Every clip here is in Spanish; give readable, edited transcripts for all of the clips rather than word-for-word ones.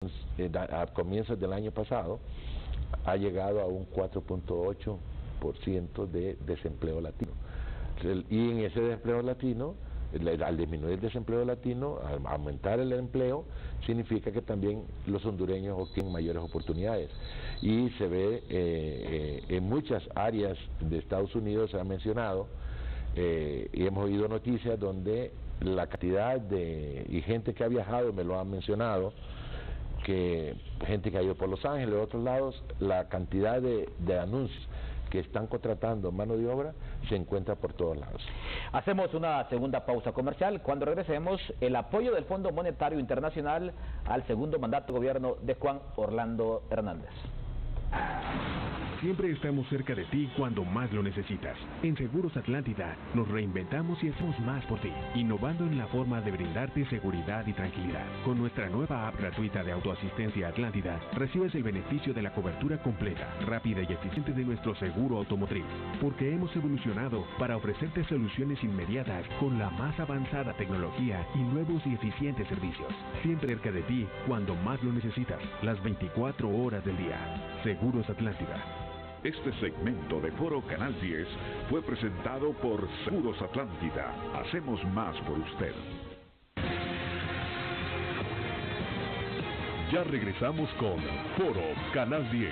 a comienzos del año pasado ha llegado a un 4.8% de desempleo latino. Y en ese desempleo latino, al disminuir el desempleo latino, al aumentar el empleo, significa que también los hondureños obtienen mayores oportunidades. Y se ve en muchas áreas de Estados Unidos, se ha mencionado, y hemos oído noticias donde la cantidad y gente que ha viajado, me lo han mencionado, que gente que ha ido por Los Ángeles, de otros lados, la cantidad de anuncios que están contratando mano de obra se encuentra por todos lados. Hacemos una segunda pausa comercial. Cuando regresemos, el apoyo del Fondo Monetario Internacional al segundo mandato de gobierno de Juan Orlando Hernández. Siempre estamos cerca de ti cuando más lo necesitas. En Seguros Atlántida nos reinventamos y hacemos más por ti, innovando en la forma de brindarte seguridad y tranquilidad. Con nuestra nueva app gratuita de autoasistencia Atlántida, recibes el beneficio de la cobertura completa, rápida y eficiente de nuestro seguro automotriz, porque hemos evolucionado para ofrecerte soluciones inmediatas con la más avanzada tecnología y nuevos y eficientes servicios. Siempre cerca de ti cuando más lo necesitas, las 24 horas del día. Seguros Atlántida. Este segmento de Foro Canal 10 fue presentado por Seguros Atlántida. Hacemos más por usted. Ya regresamos con Foro Canal 10.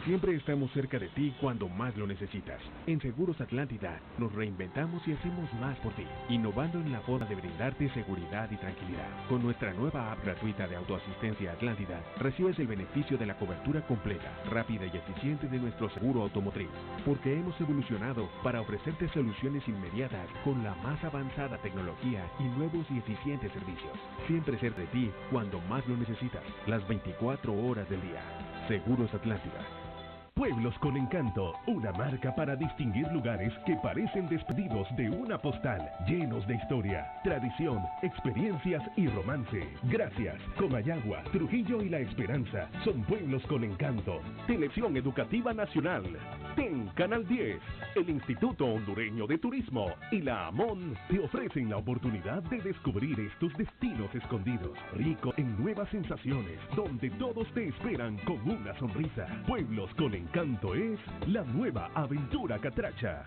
Siempre estamos cerca de ti cuando más lo necesitas. En Seguros Atlántida nos reinventamos y hacemos más por ti, innovando en la forma de brindarte seguridad y tranquilidad. Con nuestra nueva app gratuita de autoasistencia Atlántida, recibes el beneficio de la cobertura completa, rápida y eficiente de nuestro seguro automotriz, porque hemos evolucionado para ofrecerte soluciones inmediatas con la más avanzada tecnología y nuevos y eficientes servicios. Siempre cerca de ti cuando más lo necesitas, las 24 horas del día. Seguros Atlántida. Pueblos con Encanto, una marca para distinguir lugares que parecen despedidos de una postal, llenos de historia, tradición, experiencias y romance. Gracias, Comayagua, Trujillo y La Esperanza son pueblos con encanto. Televisión Educativa Nacional, TEN Canal 10, el Instituto Hondureño de Turismo y la AMON te ofrecen la oportunidad de descubrir estos destinos escondidos, ricos en nuevas sensaciones, donde todos te esperan con una sonrisa. Pueblos con Encanto es la nueva aventura Catracha.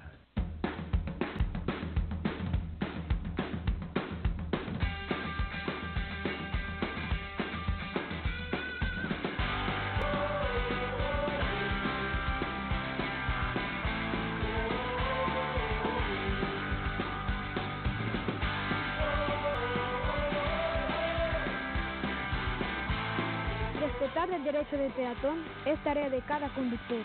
Respetar el derecho del peatón es tarea de cada conductor.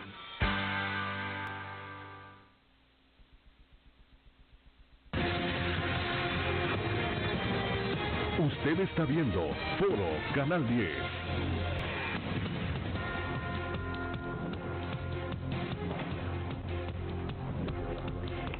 Usted está viendo Foro Canal 10.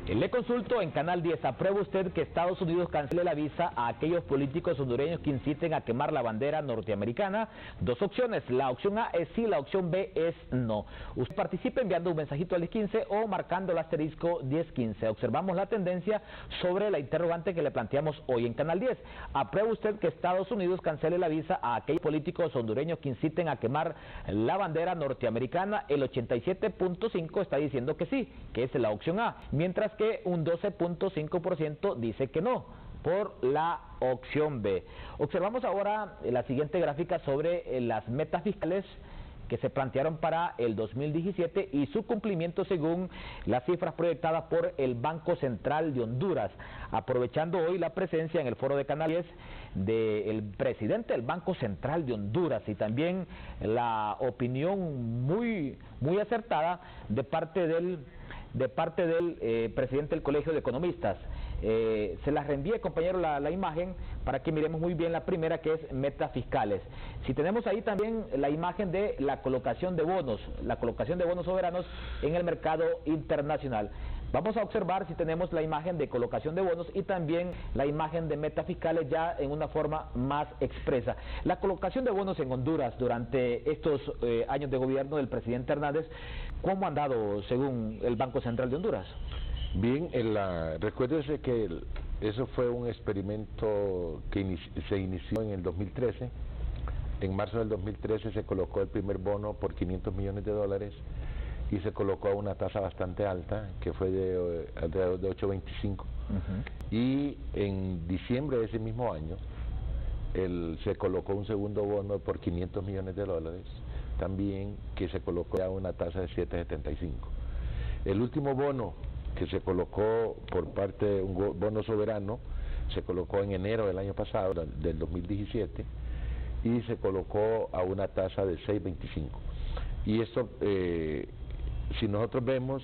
Le consulto en Canal 10, ¿aprueba usted que Estados Unidos cancele la visa a aquellos políticos hondureños que inciten a quemar la bandera norteamericana? Dos opciones, la opción A es sí, la opción B es no. Usted participe enviando un mensajito al 15 o marcando el asterisco 1015. Observamos la tendencia sobre la interrogante que le planteamos hoy en Canal 10. ¿Aprueba usted que Estados Unidos cancele la visa a aquellos políticos hondureños que inciten a quemar la bandera norteamericana? El 87.5 está diciendo que sí, que es la opción A, mientras que un 12.5% dice que no, por la opción B. Observamos ahora la siguiente gráfica sobre las metas fiscales que se plantearon para el 2017 y su cumplimiento según las cifras proyectadas por el Banco Central de Honduras. Aprovechando hoy la presencia en el foro de Canal 10 del presidente del Banco Central de Honduras y también la opinión muy acertada de parte del presidente del Colegio de Economistas. Se las reenvíe, compañero, la imagen para que miremos muy bien la primera, que es metas fiscales. Si tenemos ahí también la imagen de la colocación de bonos soberanos en el mercado internacional. Vamos a observar si tenemos la imagen de colocación de bonos y también la imagen de metas fiscales ya en una forma más expresa. La colocación de bonos en Honduras durante estos años de gobierno del presidente Hernández, ¿cómo han dado según el Banco Central de Honduras? Bien, recuérdese que Eso fue un experimento que se inició en el 2013. En marzo del 2013 se colocó el primer bono por $500 millones y se colocó a una tasa bastante alta, que fue de alrededor de 8.25. Y en diciembre de ese mismo año se colocó un segundo bono por $500 millones, también, que se colocó a una tasa de 7.75. El último bono que se colocó por parte de un bono soberano se colocó en enero del año pasado, del 2017, y se colocó a una tasa de 6.25. Y esto, si nosotros vemos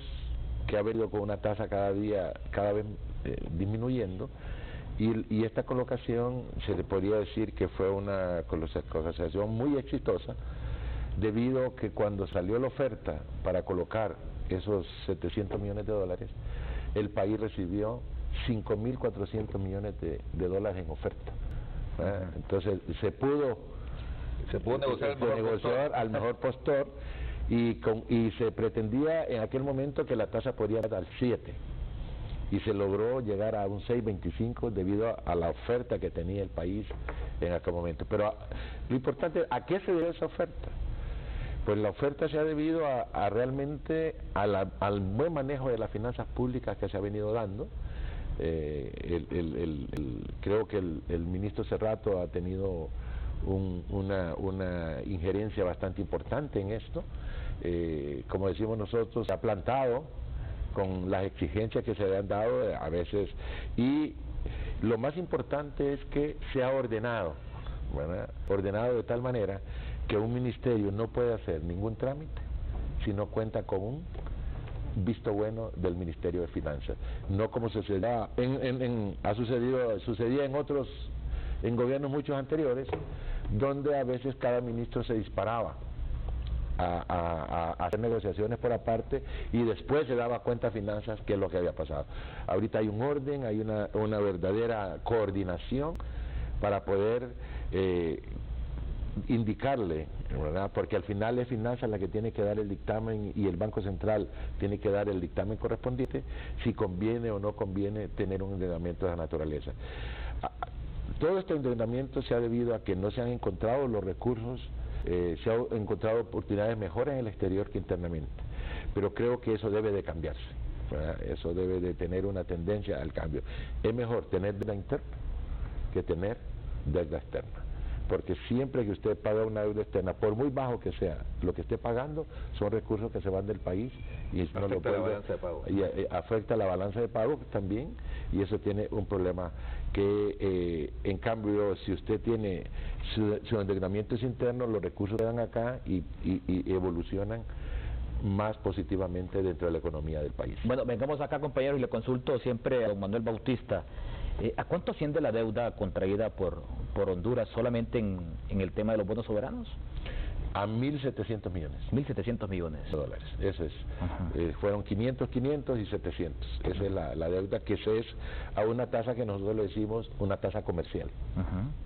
que ha venido con una tasa cada vez disminuyendo, y esta colocación se le podría decir que fue una colocación muy exitosa, debido a que cuando salió la oferta para colocar esos $700 millones, el país recibió 5.400 millones de dólares en oferta. Entonces se pudo negociar al mejor postor, y se pretendía en aquel momento que la tasa podía dar al 7, y se logró llegar a un 6.25 debido a la oferta que tenía el país en aquel momento. Pero lo importante, ¿a qué se debe esa oferta? Pues la oferta se ha debido realmente al buen manejo de las finanzas públicas que se ha venido dando. Creo que el ministro Cerrato ha tenido una injerencia bastante importante en esto. Como decimos nosotros, se ha plantado con las exigencias que se le han dado a veces, y lo más importante es que se ha ordenado, ¿verdad? Ordenado de tal manera que un ministerio no puede hacer ningún trámite si no cuenta con un visto bueno del Ministerio de Finanzas, no como sucedía sucedía en gobiernos muchos anteriores, donde a veces cada ministro se disparaba a hacer negociaciones por aparte y después se daba cuenta a finanzas qué es lo que había pasado. Ahorita hay un orden, hay una verdadera coordinación para poder indicarle, ¿verdad? Porque al final es finanzas la que tiene que dar el dictamen, y el Banco Central tiene que dar el dictamen correspondiente si conviene o no conviene tener un endeudamiento de esa naturaleza. Todo este endeudamiento se ha debido a que no se han encontrado los recursos, se han encontrado oportunidades mejores en el exterior que internamente, pero creo que eso debe de cambiarse, ¿verdad? Eso debe de tener una tendencia al cambio. Es mejor tener deuda interna que tener deuda externa, porque siempre que usted paga una deuda externa, por muy bajo que sea lo que esté pagando, son recursos que se van del país y eso afecta la balanza de pago. Y afecta la balanza de pago también, y eso tiene un problema que en cambio, si usted tiene su endeudamiento es interno, los recursos quedan acá y evolucionan más positivamente dentro de la economía del país. Bueno, vengamos acá, compañeros, y le consulto siempre a don Manuel Bautista. ¿A cuánto asciende la deuda contraída por Honduras solamente en el tema de los bonos soberanos? A 1.700 millones. 1.700 millones de dólares, eso es. Fueron 500 y 700. Esa es la deuda, que es a una tasa que nosotros le decimos una tasa comercial.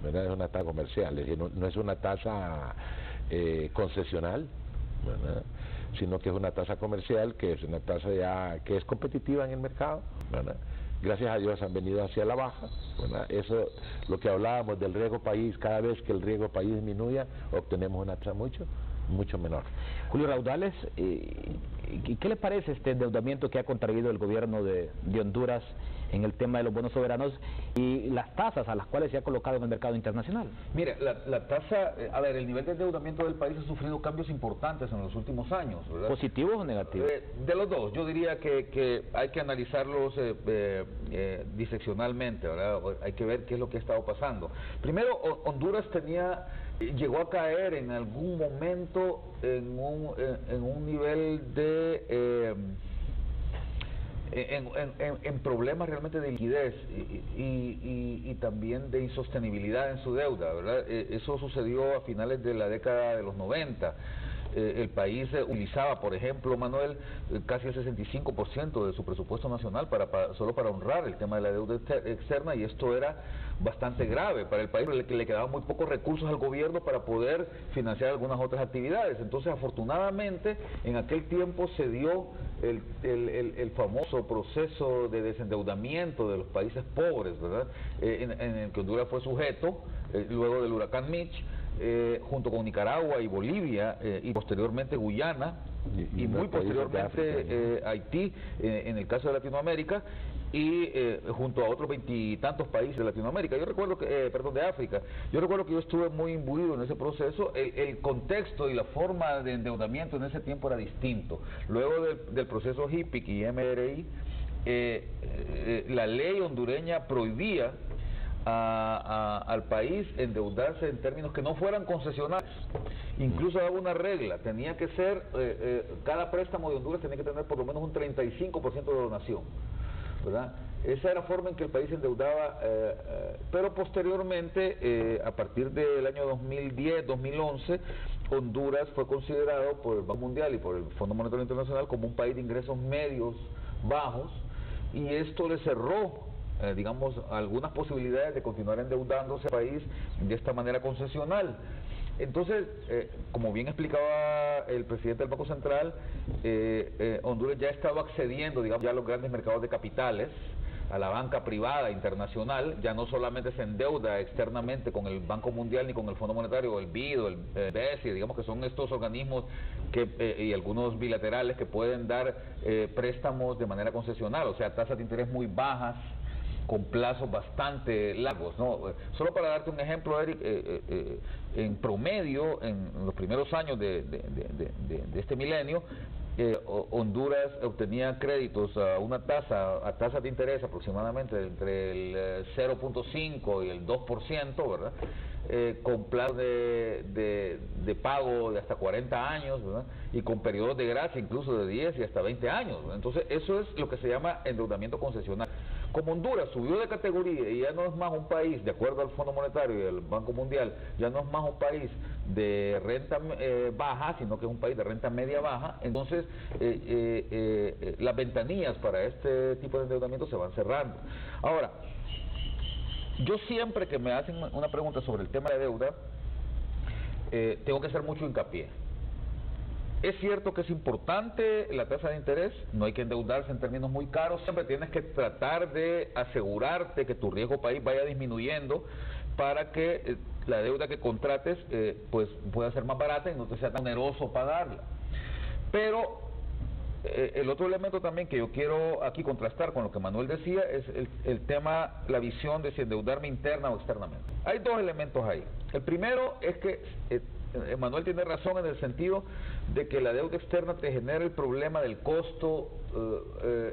¿Verdad? Es una tasa comercial, es decir, no es una tasa concesional, ¿verdad? Sino que es una tasa comercial, que es una tasa ya que es competitiva en el mercado, ¿verdad? Gracias a Dios han venido hacia la baja, ¿verdad? Eso, lo que hablábamos del riesgo país, cada vez que el riesgo país disminuya, obtenemos una tasa mucho menor. Julio Raudales, ¿qué le parece este endeudamiento que ha contraído el gobierno de Honduras en el tema de los bonos soberanos y las tasas a las cuales se ha colocado en el mercado internacional? Mire, la tasa, el nivel de endeudamiento del país ha sufrido cambios importantes en los últimos años, ¿verdad? ¿Positivos o negativos? De los dos, yo diría que hay que analizarlos diseccionalmente, ¿verdad? Hay que ver qué es lo que ha estado pasando. Primero, Honduras llegó a caer en algún momento en un nivel de en problemas realmente de liquidez y también de insostenibilidad en su deuda, ¿verdad? Eso sucedió a finales de la década de los 90. el país utilizaba, por ejemplo, Manuel, casi el 65% de su presupuesto nacional solo para honrar el tema de la deuda externa, y esto era bastante grave para el país, que le quedaban muy pocos recursos al gobierno para poder financiar algunas otras actividades. Entonces, afortunadamente, en aquel tiempo se dio el famoso proceso de desendeudamiento de los países pobres, ¿verdad? En el que Honduras fue sujeto, luego del huracán Mitch, junto con Nicaragua y Bolivia, y posteriormente Guyana, y muy posteriormente Haití, en el caso de Latinoamérica, y junto a otros 20 y tantos países de Latinoamérica. Yo recuerdo que, de África. Yo recuerdo que yo estuve muy imbuido en ese proceso. El contexto y la forma de endeudamiento en ese tiempo era distinto. Luego del proceso HIPIC y MRI, la ley hondureña prohibía al país endeudarse en términos que no fueran concesionales. Incluso daba una regla, tenía que ser, cada préstamo de Honduras tenía que tener por lo menos un 35% de donación, ¿verdad? Esa era la forma en que el país se endeudaba, pero posteriormente, a partir del año 2010-2011, Honduras fue considerado por el Banco Mundial y por el Fondo Monetario Internacional como un país de ingresos medios bajos, y esto le cerró digamos, algunas posibilidades de continuar endeudándose al país de esta manera concesional. Entonces, como bien explicaba el presidente del Banco Central, Honduras ya estaba accediendo, digamos, ya a los grandes mercados de capitales, a la banca privada internacional. Ya no solamente se endeuda externamente con el Banco Mundial ni con el Fondo Monetario, o el BID o el BESI, digamos que son estos organismos y algunos bilaterales que pueden dar préstamos de manera concesional, o sea, tasas de interés muy bajas, con plazos bastante largos, ¿no? Solo para darte un ejemplo, Eric, en promedio, en los primeros años de este milenio, Honduras obtenía créditos a una tasa de interés aproximadamente entre el 0.5 y el 2%, ¿verdad? Con plazos de pago de hasta 40 años, ¿verdad? Y con periodos de gracia incluso de 10 y hasta 20 años, ¿verdad? Entonces, eso es lo que se llama endeudamiento concesional. Como Honduras subió de categoría y ya no es más un país, de acuerdo al Fondo Monetario y al Banco Mundial, ya no es más un país de renta baja, sino que es un país de renta media baja, entonces las ventanillas para este tipo de endeudamiento se van cerrando. Ahora, yo siempre que me hacen una pregunta sobre el tema de deuda, tengo que hacer mucho hincapié. Es cierto que es importante la tasa de interés, no hay que endeudarse en términos muy caros, siempre tienes que tratar de asegurarte que tu riesgo país vaya disminuyendo para que la deuda que contrates pues pueda ser más barata y no te sea tan oneroso pagarla. Pero el otro elemento también que yo quiero aquí contrastar con lo que Manuel decía es el tema, la visión de si endeudarme interna o externamente. Hay dos elementos ahí. El primero es que Manuel tiene razón en el sentido de que la deuda externa te genera el problema del costo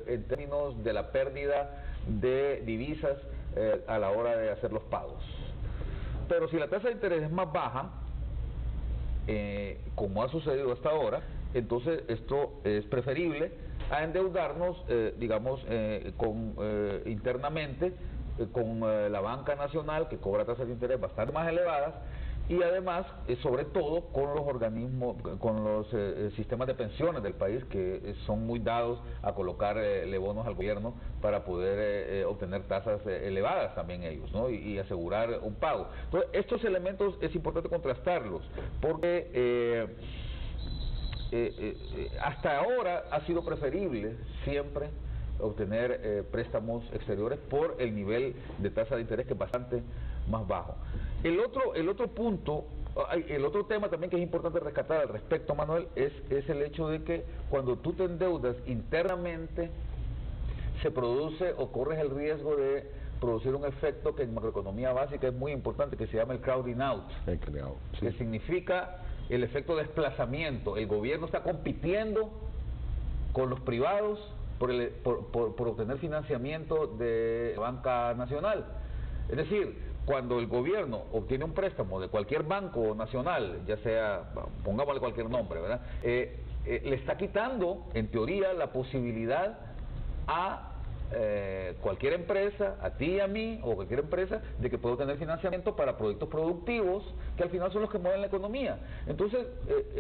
en términos de la pérdida de divisas a la hora de hacer los pagos. Pero si la tasa de interés es más baja, como ha sucedido hasta ahora, entonces esto es preferible a endeudarnos, digamos, internamente con la banca nacional, que cobra tasas de interés bastante más elevadas, y además, sobre todo, con los organismos, con los sistemas de pensiones del país, que son muy dados a colocarle bonos al gobierno para poder obtener tasas elevadas también ellos, ¿no? Y asegurar un pago. Entonces, estos elementos es importante contrastarlos, porque hasta ahora ha sido preferible siempre obtener préstamos exteriores por el nivel de tasa de interés, que es bastante más bajo. El otro punto, el otro tema también que es importante rescatar al respecto, Manuel, es el hecho de que cuando tú te endeudas internamente, se produce o corres el riesgo de producir un efecto que en macroeconomía básica es muy importante, que se llama el crowding out, que significa el efecto de desplazamiento. El gobierno está compitiendo con los privados por obtener financiamiento de la banca nacional. Es decir, cuando el gobierno obtiene un préstamo de cualquier banco nacional, ya sea, pongámosle cualquier nombre, ¿verdad? Le está quitando, en teoría, la posibilidad a cualquier empresa, a ti y a mí, o cualquier empresa, de que pueda obtener financiamiento para proyectos productivos, que al final son los que mueven la economía. Entonces,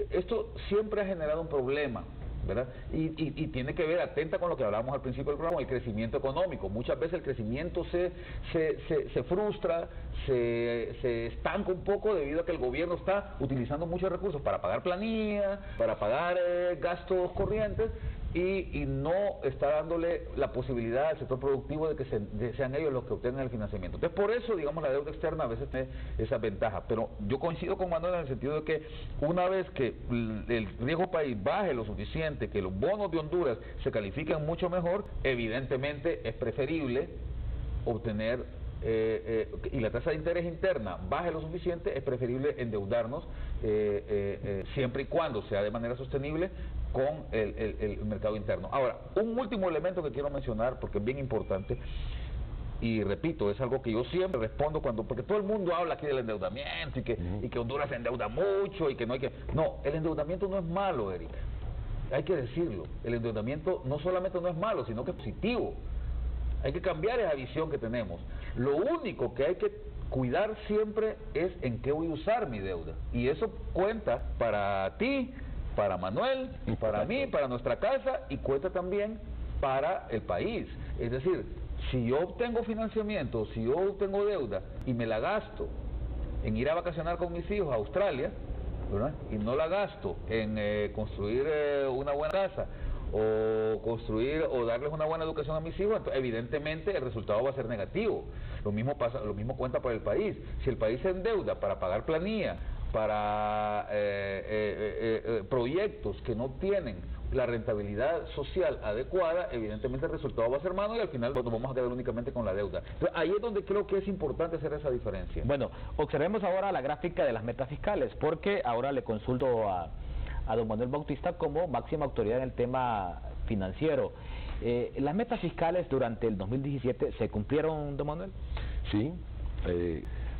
esto siempre ha generado un problema, ¿verdad? Y tiene que ver, atenta con lo que hablábamos al principio del programa, el crecimiento económico. Muchas veces el crecimiento se frustra, se estanca un poco debido a que el gobierno está utilizando muchos recursos para pagar planilla, para pagar gastos corrientes, y no está dándole la posibilidad al sector productivo de que sean ellos los que obtengan el financiamiento. Entonces, por eso, digamos, la deuda externa a veces tiene esa ventaja. Pero yo coincido con Manuel en el sentido de que una vez que el riesgo país baje lo suficiente, que los bonos de Honduras se califiquen mucho mejor, evidentemente es preferible obtener y la tasa de interés interna baje lo suficiente, es preferible endeudarnos siempre y cuando sea de manera sostenible con el mercado interno. Ahora, un último elemento que quiero mencionar porque es bien importante, y repito, es algo que yo siempre respondo porque todo el mundo habla aquí del endeudamiento y que Honduras se endeuda mucho y que no hay que... No, el endeudamiento no es malo, Eric, hay que decirlo. El endeudamiento no solamente no es malo, sino que es positivo. Hay que cambiar esa visión que tenemos. Lo único que hay que cuidar siempre es en qué voy a usar mi deuda. Y eso cuenta para ti, para Manuel, para mí, para nuestra casa, y cuenta también para el país. Es decir, si yo obtengo financiamiento, si yo obtengo deuda y me la gasto en ir a vacacionar con mis hijos a Australia, ¿verdad? Y no la gasto en construir una buena casa, o construir o darles una buena educación a mis hijos, entonces, evidentemente el resultado va a ser negativo. Lo mismo cuenta para el país. Si el país se endeuda para pagar planilla, para proyectos que no tienen la rentabilidad social adecuada, evidentemente el resultado va a ser malo y al final nos vamos a quedar únicamente con la deuda. Entonces, ahí es donde creo que es importante hacer esa diferencia. Bueno, observemos ahora la gráfica de las metas fiscales, porque ahora le consulto a don Manuel Bautista como máxima autoridad en el tema financiero. ¿Las metas fiscales durante el 2017 se cumplieron, don Manuel? Sí.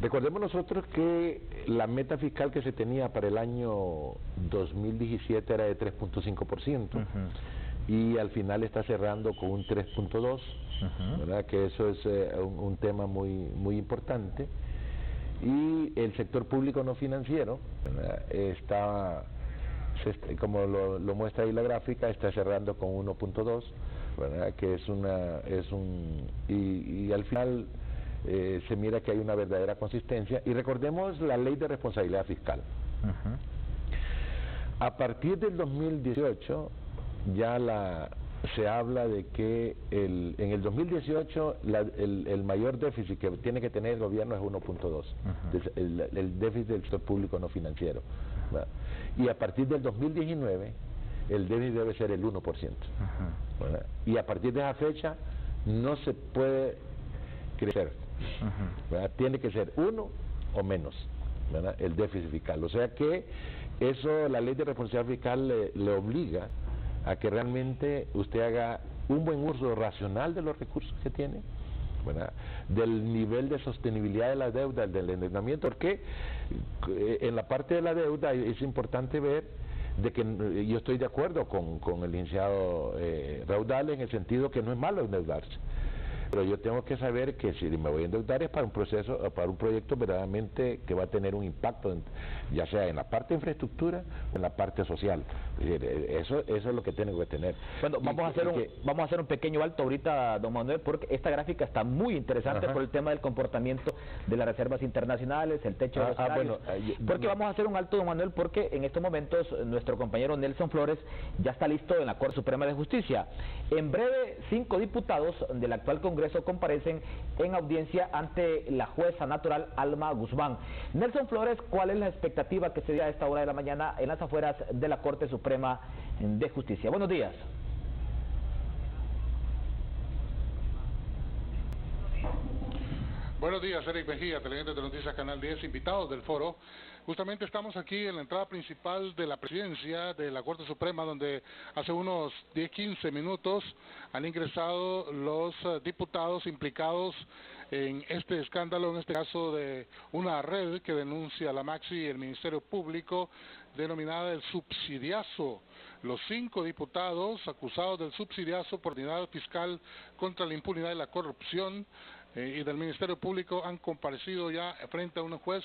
Recordemos nosotros que la meta fiscal que se tenía para el año 2017 era de 3.5%, y al final está cerrando con un 3.2%, ¿verdad? Que eso es un tema muy importante. Y el sector público no financiero, ¿verdad? Como lo muestra ahí la gráfica, está cerrando con 1.2, ¿verdad? Que y al final se mira que hay una verdadera consistencia. Y recordemos la ley de responsabilidad fiscal. A partir del 2018 ya se habla de que en el 2018 el mayor déficit que tiene que tener el gobierno es 1.2, el déficit del sector público no financiero, ¿verdad? Y a partir del 2019 el déficit debe ser el 1%, ¿verdad? Y a partir de esa fecha no se puede crecer, ¿verdad? Tiene que ser 1 o menos, ¿verdad? El déficit fiscal. O sea que eso, la ley de responsabilidad fiscal le obliga a que realmente usted haga un buen uso racional de los recursos que tiene, ¿verdad? Del nivel de sostenibilidad de la deuda, del endeudamiento, porque en la parte de la deuda es importante ver de que yo estoy de acuerdo con el licenciado Raudales en el sentido que no es malo endeudarse, pero yo tengo que saber que si me voy a endeudar es para un proyecto verdaderamente que va a tener un impacto, ya sea en la parte de infraestructura o en la parte social. Eso es lo que tengo que tener. Bueno, vamos a hacer un pequeño alto ahorita, don Manuel, porque esta gráfica está muy interesante por el tema del comportamiento de las reservas internacionales, el techo de los salarios. Porque vamos a hacer un alto, don Manuel, porque en estos momentos nuestro compañero Nelson Flores ya está listo en la Corte Suprema de Justicia. En breve, 5 diputados del actual Congreso comparecen en audiencia ante la jueza natural Alma Guzmán. Nelson Flores, ¿cuál es la expectativa que se da a esta hora de la mañana en las afueras de la Corte Suprema de Justicia? Buenos días. Buenos días, Eric Mejía, televidentes de Noticias Canal 10, invitados del foro. Justamente estamos aquí en la entrada principal de la presidencia de la Corte Suprema, donde hace unos 10-15 minutos han ingresado los diputados implicados en este escándalo, en este caso de una red que denuncia a la Maxi y el Ministerio Público, denominada el subsidiazo. Los 5 diputados acusados del subsidiazo por unidad fiscal contra la impunidad y la corrupción y del Ministerio Público han comparecido ya frente a una juez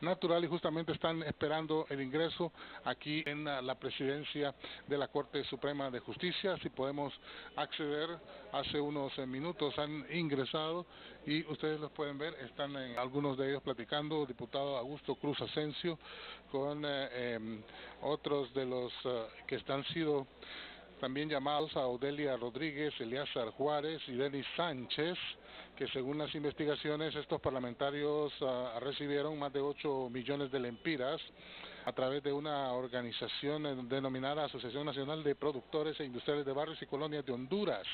natural y justamente están esperando el ingreso aquí en la presidencia de la Corte Suprema de Justicia. Si podemos acceder, hace unos minutos han ingresado y ustedes los pueden ver, están algunos de ellos platicando, diputado Augusto Cruz Asensio, con otros de los que han sido también llamados, a Odelia Rodríguez, Eliazar Juárez y Denis Sánchez, que según las investigaciones estos parlamentarios recibieron más de 8 millones de lempiras a través de una organización denominada Asociación Nacional de Productores e Industriales de Barrios y Colonias de Honduras.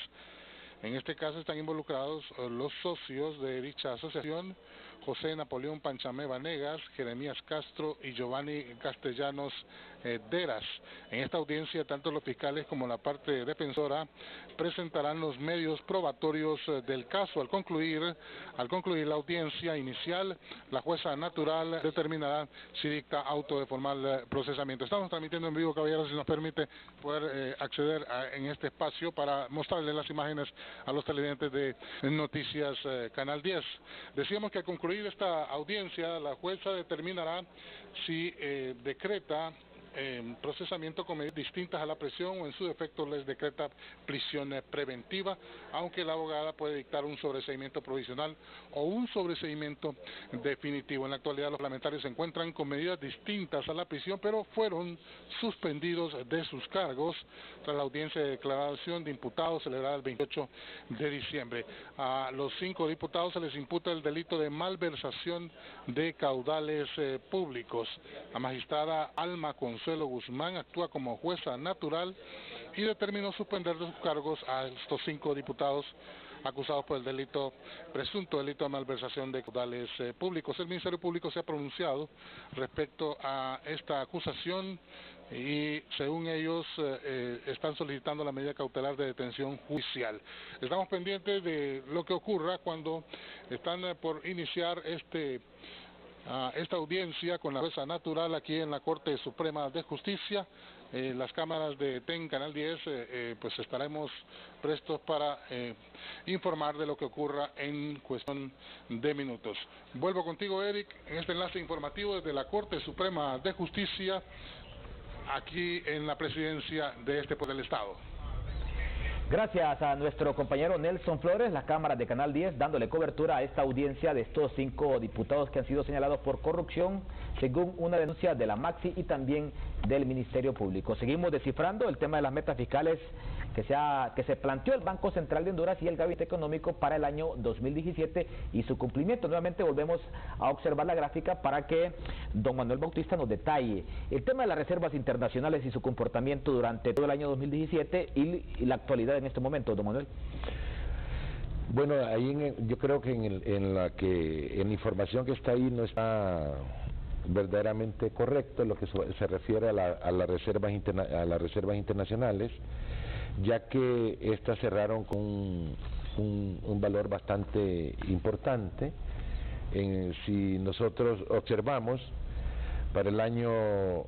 En este caso están involucrados los socios de dicha asociación, José Napoleón Panchamé Vanegas, Jeremías Castro y Giovanni Castellanos Deras. En esta audiencia, tanto los fiscales como la parte defensora presentarán los medios probatorios del caso. Al concluir la audiencia inicial, la jueza natural determinará si dicta auto de formal procesamiento. Estamos transmitiendo en vivo, caballeros, si nos permite poder acceder en este espacio para mostrarles las imágenes a los televidentes de Noticias Canal 10. Decíamos que al concluir esta audiencia, la jueza determinará si decreta procesamiento con medidas distintas a la prisión o en su defecto les decreta prisión preventiva, aunque la abogada puede dictar un sobreseimiento provisional o un sobreseimiento definitivo. En la actualidad los parlamentarios se encuentran con medidas distintas a la prisión, pero fueron suspendidos de sus cargos tras la audiencia de declaración de imputados celebrada el 28 de diciembre. A los 5 diputados se les imputa el delito de malversación de caudales públicos. La magistrada Alma Consuelo Guzmán actúa como jueza natural y determinó suspender de sus cargos a estos 5 diputados acusados por el presunto delito de malversación de caudales públicos. El Ministerio Público se ha pronunciado respecto a esta acusación y según ellos están solicitando la medida cautelar de detención judicial. Estamos pendientes de lo que ocurra cuando están por iniciar esta audiencia con la jueza natural aquí en la Corte Suprema de Justicia. Las cámaras de TEN Canal 10 pues estaremos prestos para informar de lo que ocurra en cuestión de minutos. Vuelvo contigo, Eric, en este enlace informativo desde la Corte Suprema de Justicia aquí en la presidencia de este poder del Estado. Gracias a nuestro compañero Nelson Flores, las cámaras de Canal 10, dándole cobertura a esta audiencia de estos 5 diputados que han sido señalados por corrupción, según una denuncia de la Maxi y también del Ministerio Público. Seguimos descifrando el tema de las metas fiscales que se planteó el Banco Central de Honduras y el Gabinete Económico para el año 2017 y su cumplimiento. Nuevamente volvemos a observar la gráfica para que don Manuel Bautista nos detalle el tema de las reservas internacionales y su comportamiento durante todo el año 2017 y la actualidad en este momento, don Manuel. Bueno, ahí yo creo que en la información que está ahí no está verdaderamente correcto en lo que se refiere a las reservas internacionales, ya que estas cerraron con un valor bastante importante. Si nosotros observamos para el año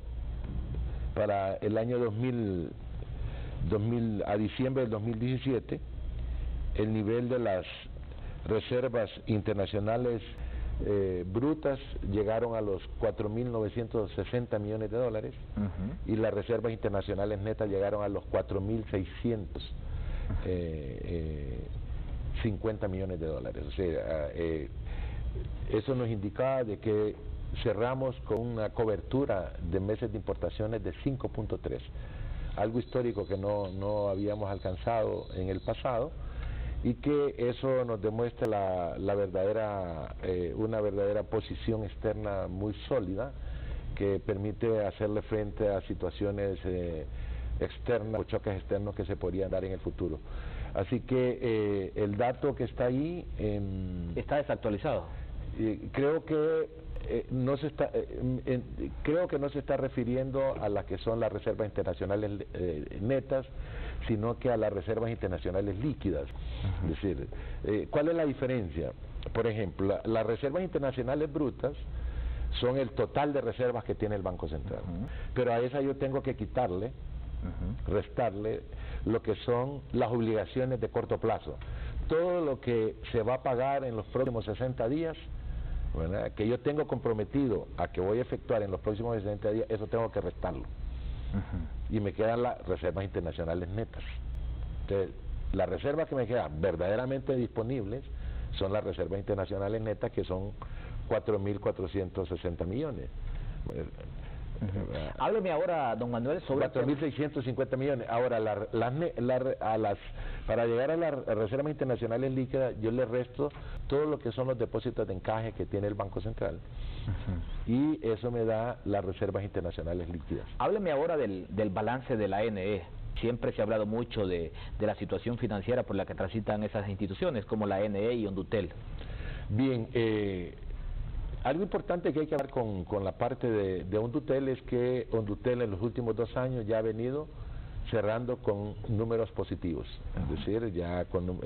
2000 a diciembre del 2017, el nivel de las reservas internacionales brutas llegaron a los 4.960 millones de dólares y las reservas internacionales netas llegaron a los 4.650 millones de dólares. O sea, eso nos indicaba de que cerramos con una cobertura de meses de importaciones de 5.3, algo histórico que no habíamos alcanzado en el pasado, y que eso nos demuestra una verdadera posición externa muy sólida que permite hacerle frente a situaciones externas o choques externos que se podrían dar en el futuro. Así que el dato que está ahí está desactualizado. Creo que no se está refiriendo a las que son las reservas internacionales netas, sino que a las reservas internacionales líquidas. Es decir, ¿cuál es la diferencia? por ejemplo, las reservas internacionales brutas son el total de reservas que tiene el Banco Central. Pero a esa yo tengo que quitarle, restarle lo que son las obligaciones de corto plazo. Todo lo que se va a pagar en los próximos 60 días, ¿verdad?, que yo tengo comprometido a que voy a efectuar en los próximos 60 días, eso tengo que restarlo. Y me quedan las reservas internacionales netas. Entonces, las reservas que me quedan verdaderamente disponibles son las reservas internacionales netas, que son 4.460 millones. Hábleme ahora, don Manuel, sobre 4.650 millones. Ahora, para llegar a las reservas internacionales líquidas, yo le resto todo lo que son los depósitos de encaje que tiene el Banco Central. Y eso me da las reservas internacionales líquidas. Hábleme ahora del balance de la ANE. Siempre se ha hablado mucho de la situación financiera por la que transitan esas instituciones, como la ANE y Hondutel. Bien, algo importante que hay que hablar con la parte de Hondutel es que Hondutel en los últimos 2 años ya ha venido cerrando con números positivos, es decir, ya con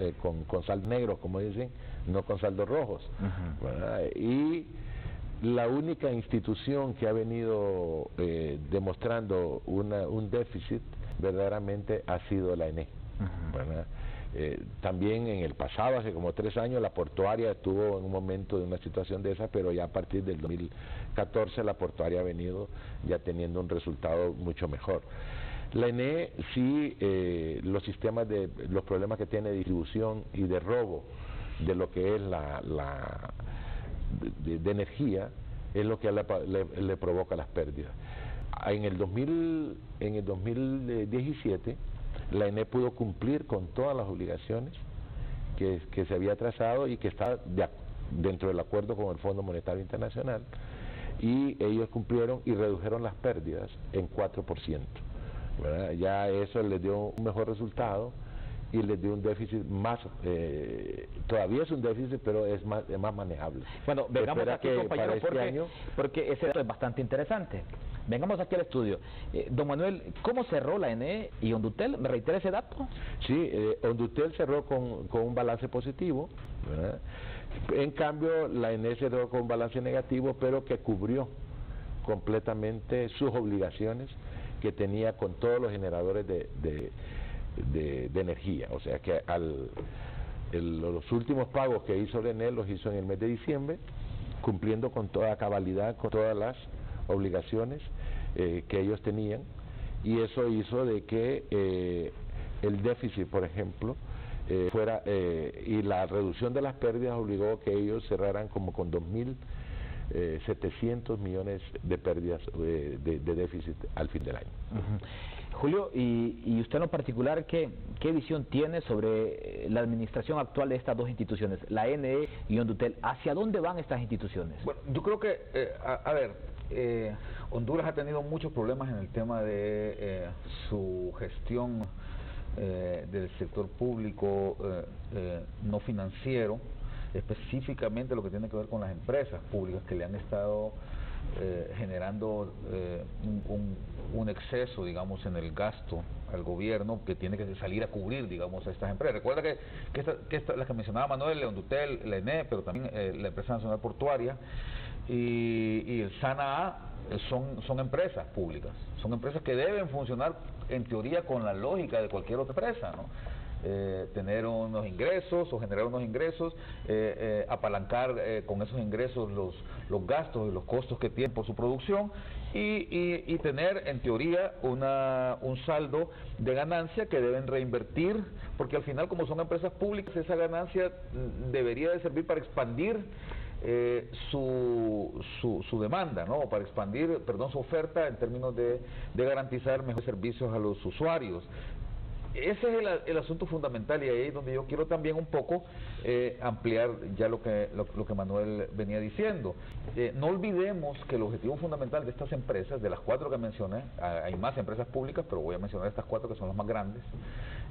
saldo negro, como dicen, no con saldos rojos. Y la única institución que ha venido demostrando un déficit verdaderamente ha sido la ANE. También en el pasado, hace como 3 años, la portuaria estuvo en un momento de una situación de esa, pero ya a partir del 2014 la portuaria ha venido ya teniendo un resultado mucho mejor. La ANE sí, los problemas que tiene de distribución y de robo de lo que es de energía, es lo que le provoca las pérdidas. En el 2017 la ANE pudo cumplir con todas las obligaciones que se había trazado y que está dentro del acuerdo con el Fondo Monetario Internacional, y ellos cumplieron y redujeron las pérdidas en 4%, ¿verdad? Ya eso les dio un mejor resultado y les dio un déficit más, todavía es un déficit, pero es más manejable. Bueno, vengamos aquí, compañero, para porque ese dato es bastante interesante. Vengamos aquí al estudio. Don Manuel, ¿cómo cerró la ANE y Hondutel? ¿Me reitera ese dato? Sí, Hondutel cerró con un balance positivo, ¿verdad? En cambio, la ANE cerró con un balance negativo, pero que cubrió completamente sus obligaciones que tenía con todos los generadores de energía. O sea que los últimos pagos que hizo la ANE los hizo en el mes de diciembre, cumpliendo con toda cabalidad, con todas las obligaciones que ellos tenían, y eso hizo de que el déficit, por ejemplo, fuera, y la reducción de las pérdidas obligó a que ellos cerraran como con 2.700 millones de pérdidas de déficit al fin del año. Julio, y usted en lo particular, ¿qué visión tiene sobre la administración actual de estas dos instituciones, la ANE y Hondutel? ¿Hacia dónde van estas instituciones? Bueno, yo creo que, Honduras ha tenido muchos problemas en el tema de su gestión del sector público no financiero, específicamente lo que tiene que ver con las empresas públicas que le han estado generando un exceso, digamos, en el gasto al gobierno, que tiene que salir a cubrir, digamos, a estas empresas. Recuerda que las que mencionaba Manuel, Hondutel, la ANE, pero también la Empresa Nacional Portuaria y el SANA son empresas públicas, son empresas que deben funcionar en teoría con la lógica de cualquier otra empresa, ¿no? Tener unos ingresos o generar unos ingresos, apalancar con esos ingresos los gastos y los costos que tienen por su producción y tener en teoría un saldo de ganancia que deben reinvertir, porque al final, como son empresas públicas, esa ganancia debería de servir para expandir su demanda, ¿no? Para expandir, su oferta en términos de garantizar mejores servicios a los usuarios. Ese es el asunto fundamental, y ahí es donde yo quiero también un poco ampliar ya lo que Manuel venía diciendo. No olvidemos que el objetivo fundamental de estas empresas, de las 4 que mencioné, hay más empresas públicas, pero voy a mencionar estas 4 que son las más grandes,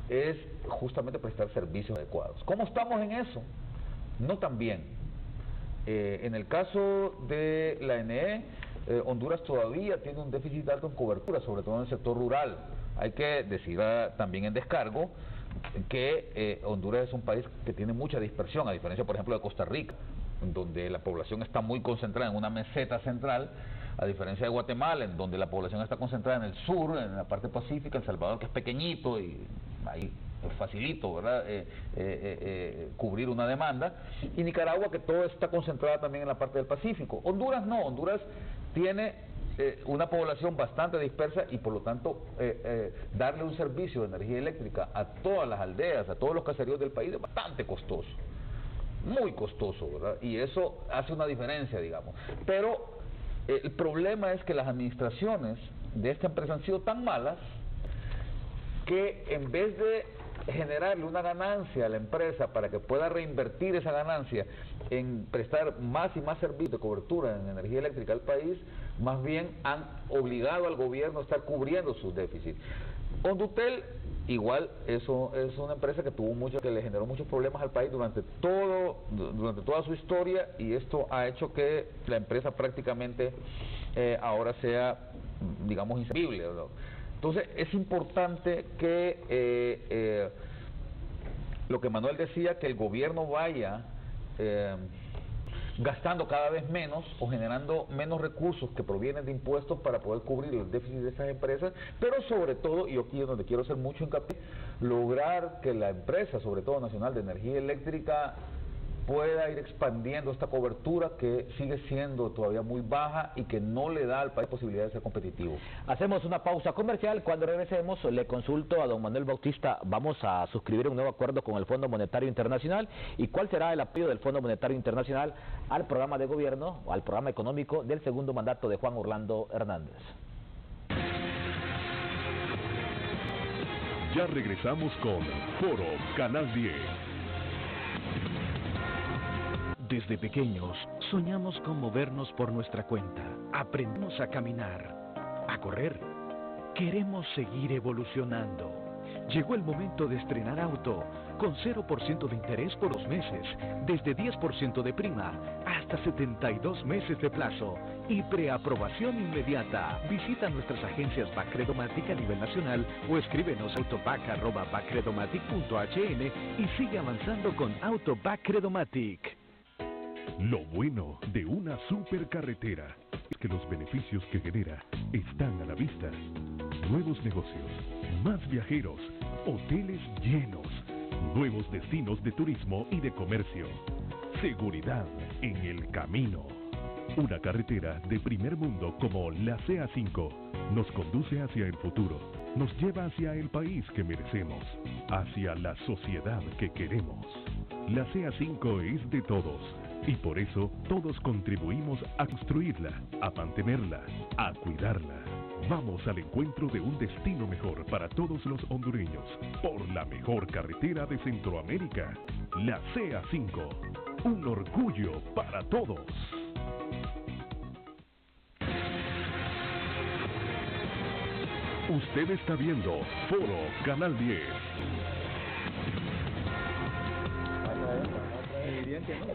es justamente prestar servicios adecuados. ¿Cómo estamos en eso? No tan bien. En el caso de la ANE, Honduras todavía tiene un déficit alto en cobertura, sobre todo en el sector rural. Hay que decir también en descargo que Honduras es un país que tiene mucha dispersión, a diferencia, por ejemplo, de Costa Rica, donde la población está muy concentrada en una meseta central, a diferencia de Guatemala, en donde la población está concentrada en el sur, en la parte pacífica, El Salvador, que es pequeñito y ahí es facilito, ¿verdad?, cubrir una demanda, y Nicaragua, que todo está concentrada también en la parte del Pacífico. Honduras no, Honduras tiene una población bastante dispersa y por lo tanto darle un servicio de energía eléctrica a todas las aldeas, a todos los caseríos del país es bastante costoso, muy costoso, ¿verdad? Y eso hace una diferencia, digamos. Pero el problema es que las administraciones de esta empresa han sido tan malas que en vez de generarle una ganancia a la empresa para que pueda reinvertir esa ganancia en prestar más y más servicios de cobertura en energía eléctrica al país, más bien han obligado al gobierno a estar cubriendo sus déficits. Hondutel igual eso es una empresa que le generó muchos problemas al país durante toda su historia, y esto ha hecho que la empresa prácticamente ahora sea, digamos, inservible, ¿verdad? Entonces es importante que lo que Manuel decía, que el gobierno vaya gastando cada vez menos o generando menos recursos que provienen de impuestos para poder cubrir el déficit de esas empresas, pero sobre todo, y aquí es donde quiero hacer mucho hincapié, lograr que la empresa, sobre todo nacional de energía eléctrica, pueda ir expandiendo esta cobertura que sigue siendo todavía muy baja y que no le da al país posibilidad de ser competitivo. Hacemos una pausa comercial. Cuando regresemos le consulto a don Manuel Bautista, ¿vamos a suscribir un nuevo acuerdo con el Fondo Monetario Internacional? ¿Y cuál será el apoyo del Fondo Monetario Internacional al programa de gobierno o al programa económico del segundo mandato de Juan Orlando Hernández? Ya regresamos con Foro Canal 10. Desde pequeños, soñamos con movernos por nuestra cuenta. Aprendemos a caminar, a correr. Queremos seguir evolucionando. Llegó el momento de estrenar auto, con 0% de interés por 2 meses, desde 10% de prima, hasta 72 meses de plazo y preaprobación inmediata. Visita nuestras agencias Bacredomatic a nivel nacional o escríbenos a autobac@bacredomatic.hn y sigue avanzando con Autobacredomatic. Lo bueno de una supercarretera es que los beneficios que genera están a la vista. Nuevos negocios, más viajeros, hoteles llenos, nuevos destinos de turismo y de comercio. Seguridad en el camino. Una carretera de primer mundo como la CA5 nos conduce hacia el futuro, nos lleva hacia el país que merecemos, hacia la sociedad que queremos. La CA5 es de todos. Y por eso todos contribuimos a construirla, a mantenerla, a cuidarla. Vamos al encuentro de un destino mejor para todos los hondureños, por la mejor carretera de Centroamérica, la CA5. Un orgullo para todos. Usted está viendo Foro Canal 10.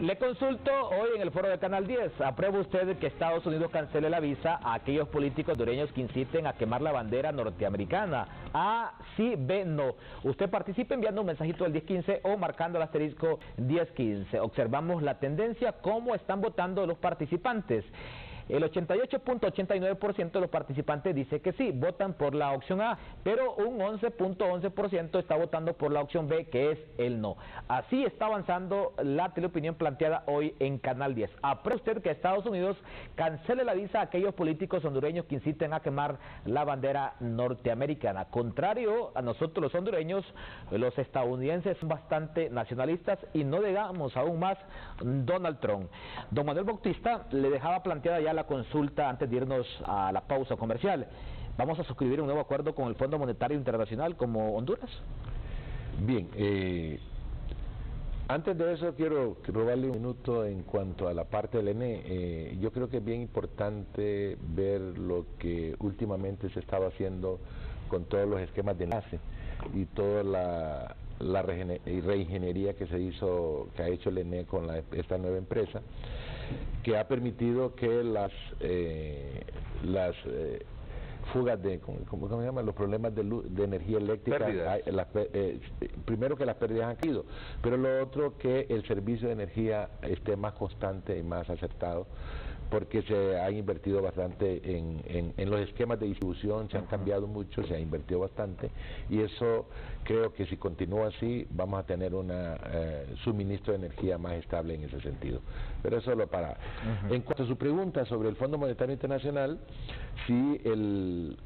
Le consulto hoy en el foro de Canal 10, ¿aprueba usted que Estados Unidos cancele la visa a aquellos políticos hondureños que inciten a quemar la bandera norteamericana? A, sí, B, no. Usted participe enviando un mensajito al 1015 o marcando el asterisco 1015. Observamos la tendencia, cómo están votando los participantes. El 88.89% de los participantes dice que sí, votan por la opción A, pero un 11.11% está votando por la opción B, que es el no. Así está avanzando la teleopinión planteada hoy en Canal 10. ¿Aprueba usted que Estados Unidos cancele la visa a aquellos políticos hondureños que inciten a quemar la bandera norteamericana? Contrario a nosotros los hondureños, los estadounidenses son bastante nacionalistas y no digamos aún más Donald Trump. Don Manuel Bautista le dejaba planteada ya la consulta antes de irnos a la pausa comercial. ¿Vamos a suscribir un nuevo acuerdo con el Fondo Monetario Internacional como Honduras? Bien, antes de eso quiero robarle un minuto en cuanto a la parte del ENE. Yo creo que es bien importante ver lo que últimamente se estaba haciendo con todos los esquemas de enlace y toda la reingeniería que ha hecho el ENE con esta nueva empresa, que ha permitido que las fugas de, ¿cómo se llama? Los problemas de luz, de energía eléctrica. Primero que las pérdidas han caído, pero lo otro que el servicio de energía esté más constante y más acertado, porque se ha invertido bastante en los esquemas de distribución, se han cambiado mucho, se ha invertido bastante, y eso creo que si continúa así vamos a tener un suministro de energía más estable en ese sentido. Pero eso lo para. En cuanto a su pregunta sobre el Fondo Monetario Internacional, sí, el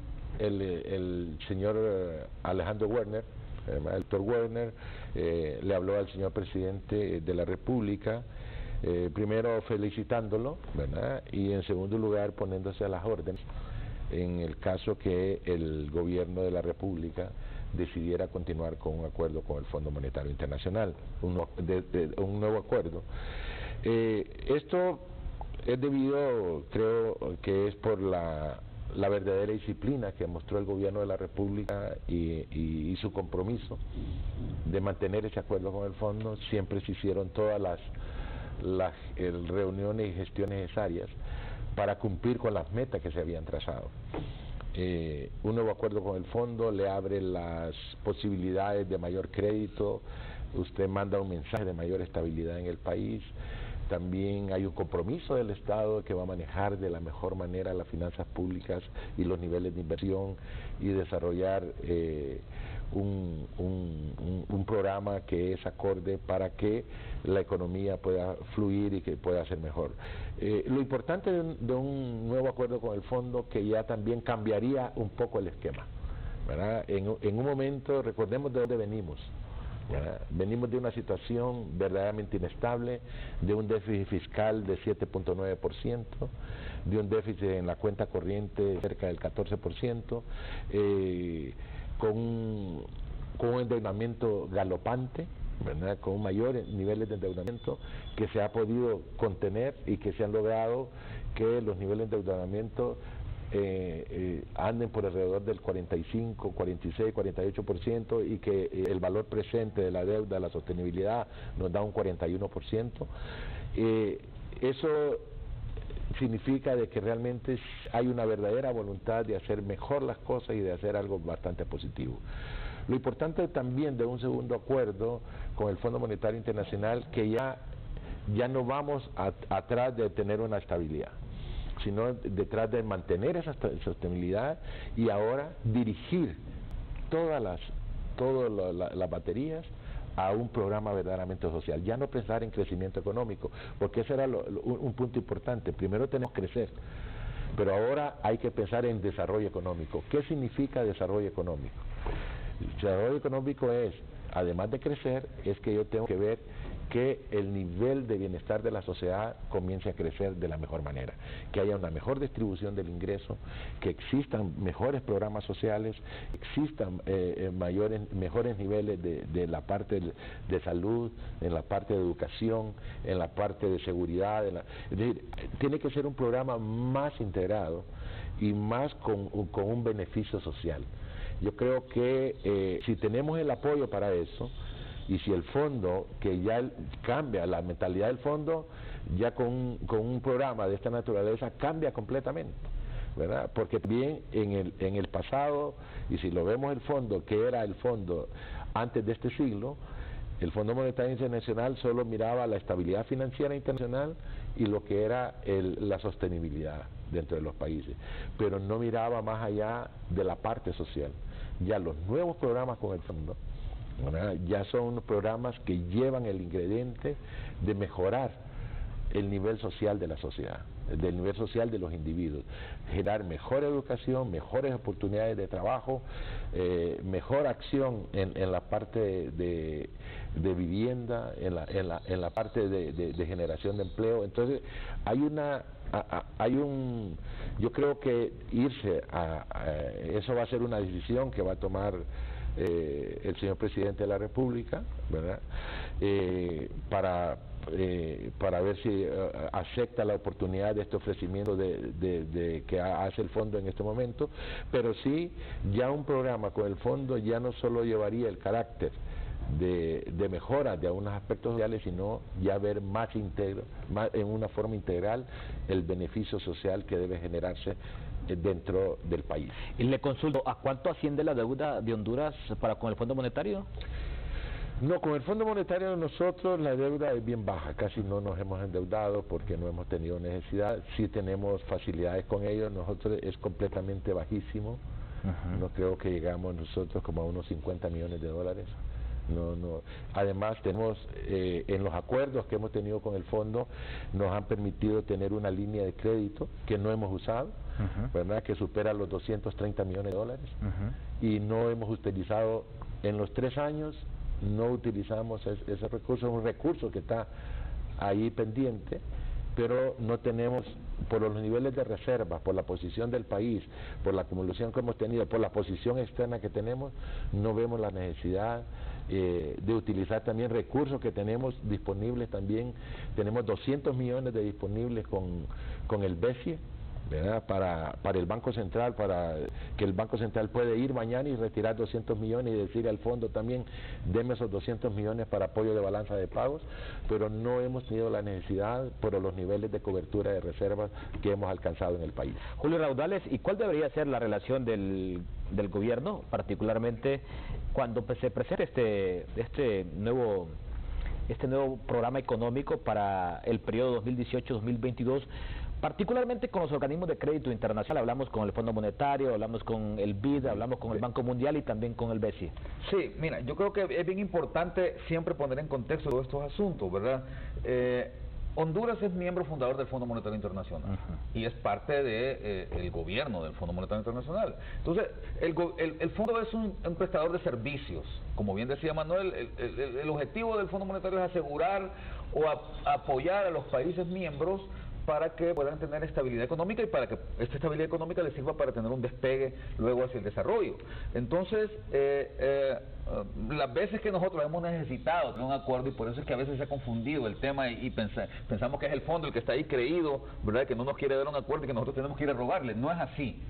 señor Alejandro Werner, el doctor Werner, le habló al señor presidente de la República, primero felicitándolo, ¿verdad? Y en segundo lugar poniéndose a las órdenes en el caso que el gobierno de la República decidiera continuar con un acuerdo con el Fondo Monetario Internacional, un nuevo acuerdo. Esto es debido, creo que es por la verdadera disciplina que mostró el gobierno de la República y su compromiso de mantener ese acuerdo con el fondo. Siempre se hicieron todas las reuniones y gestiones necesarias para cumplir con las metas que se habían trazado. Un nuevo acuerdo con el fondo le abre las posibilidades de mayor crédito, usted manda un mensaje de mayor estabilidad en el país. También hay un compromiso del Estado que va a manejar de la mejor manera las finanzas públicas y los niveles de inversión y desarrollar un programa que es acorde para que la economía pueda fluir y que pueda ser mejor. Lo importante de un nuevo acuerdo con el fondo, que ya también cambiaría un poco el esquema, ¿verdad? En un momento, recordemos de dónde venimos. Venimos de una situación verdaderamente inestable, de un déficit fiscal de 7.9%, de un déficit en la cuenta corriente cerca del 14%, con un endeudamiento galopante, ¿verdad? Con mayores niveles de endeudamiento que se ha podido contener y que se han logrado que los niveles de endeudamiento anden por alrededor del 45, 46, 48%, y que el valor presente de la deuda, la sostenibilidad, nos da un 41%. Eso significa de que realmente hay una verdadera voluntad de hacer mejor las cosas y de hacer algo bastante positivo. Lo importante también de un segundo acuerdo con el Fondo Monetario Internacional, que ya no vamos atrás de tener una estabilidad, sino detrás de mantener esa sostenibilidad y ahora dirigir todas las baterías a un programa verdaderamente social. Ya no pensar en crecimiento económico, porque ese era un punto importante. Primero tenemos que crecer, pero ahora hay que pensar en desarrollo económico. ¿Qué significa desarrollo económico? El desarrollo económico es, además de crecer, es que yo tengo que ver que el nivel de bienestar de la sociedad comience a crecer de la mejor manera, que haya una mejor distribución del ingreso, que existan mejores programas sociales, existan mejores niveles de la parte de salud, en la parte de educación, en la parte de seguridad. Es decir, tiene que ser un programa más integrado y más con un beneficio social. Yo creo que si tenemos el apoyo para eso, y si el fondo, que ya cambia la mentalidad del fondo, ya con un programa de esta naturaleza cambia completamente, ¿verdad? Porque también en el pasado, y si lo vemos el fondo, que era el fondo antes de este siglo, el Fondo Monetario Internacional solo miraba la estabilidad financiera internacional y lo que era la sostenibilidad dentro de los países, pero no miraba más allá de la parte social. Ya los nuevos programas con el fondo, ¿verdad?, ya son unos programas que llevan el ingrediente de mejorar el nivel social de la sociedad, del nivel social de los individuos, generar mejor educación, mejores oportunidades de trabajo, mejor acción en la parte de vivienda, en la parte de generación de empleo. Entonces yo creo que irse eso va a ser una decisión que va a tomar el señor presidente de la República, ¿verdad? Para ver si acepta la oportunidad de este ofrecimiento que hace el fondo en este momento, pero sí, ya un programa con el fondo ya no solo llevaría el carácter de mejora de algunos aspectos sociales, sino ya ver más en una forma integral el beneficio social que debe generarse dentro del país. Y le consulto, ¿a cuánto asciende la deuda de Honduras para con el Fondo Monetario? No, con el Fondo Monetario nosotros la deuda es bien baja, casi no nos hemos endeudado porque no hemos tenido necesidad, sí tenemos facilidades con ellos, nosotros es completamente bajísimo, no creo que llegamos nosotros como a unos 50 millones de dólares. No. Además tenemos en los acuerdos que hemos tenido con el fondo nos han permitido tener una línea de crédito que no hemos usado, ¿verdad? Que supera los 230 millones de dólares y no hemos utilizado en los 3 años, no utilizamos ese recurso, es un recurso que está ahí pendiente, pero no tenemos, por los niveles de reserva, por la posición del país, por la acumulación que hemos tenido, por la posición externa que tenemos, no vemos la necesidad de utilizar también recursos que tenemos disponibles también. Tenemos 200 millones de disponibles con el BESIE, ¿verdad? Para el Banco Central, para que el Banco Central puede ir mañana y retirar 200 millones y decirle al fondo también, deme esos 200 millones para apoyo de balanza de pagos, pero no hemos tenido la necesidad por los niveles de cobertura de reservas que hemos alcanzado en el país. Julio Raudales, ¿y cuál debería ser la relación del gobierno, particularmente cuando se presente este nuevo programa económico para el periodo 2018-2022, particularmente con los organismos de crédito internacional? Hablamos con el Fondo Monetario, hablamos con el BID, hablamos con el Banco Mundial y también con el BESI. Sí, mira, yo creo que es bien importante siempre poner en contexto todos estos asuntos, ¿verdad? Honduras es miembro fundador del Fondo Monetario Internacional y es parte del gobierno del Fondo Monetario Internacional. Entonces, el fondo es un prestador de servicios. Como bien decía Manuel, el objetivo del Fondo Monetario es asegurar o apoyar a los países miembros para que puedan tener estabilidad económica y para que esta estabilidad económica les sirva para tener un despegue luego hacia el desarrollo. Entonces, las veces que nosotros hemos necesitado tener un acuerdo, y por eso es que a veces se ha confundido el tema y pensamos que es el fondo el que está ahí creído, ¿verdad?, que no nos quiere dar un acuerdo y que nosotros tenemos que ir a rogarle. No es así.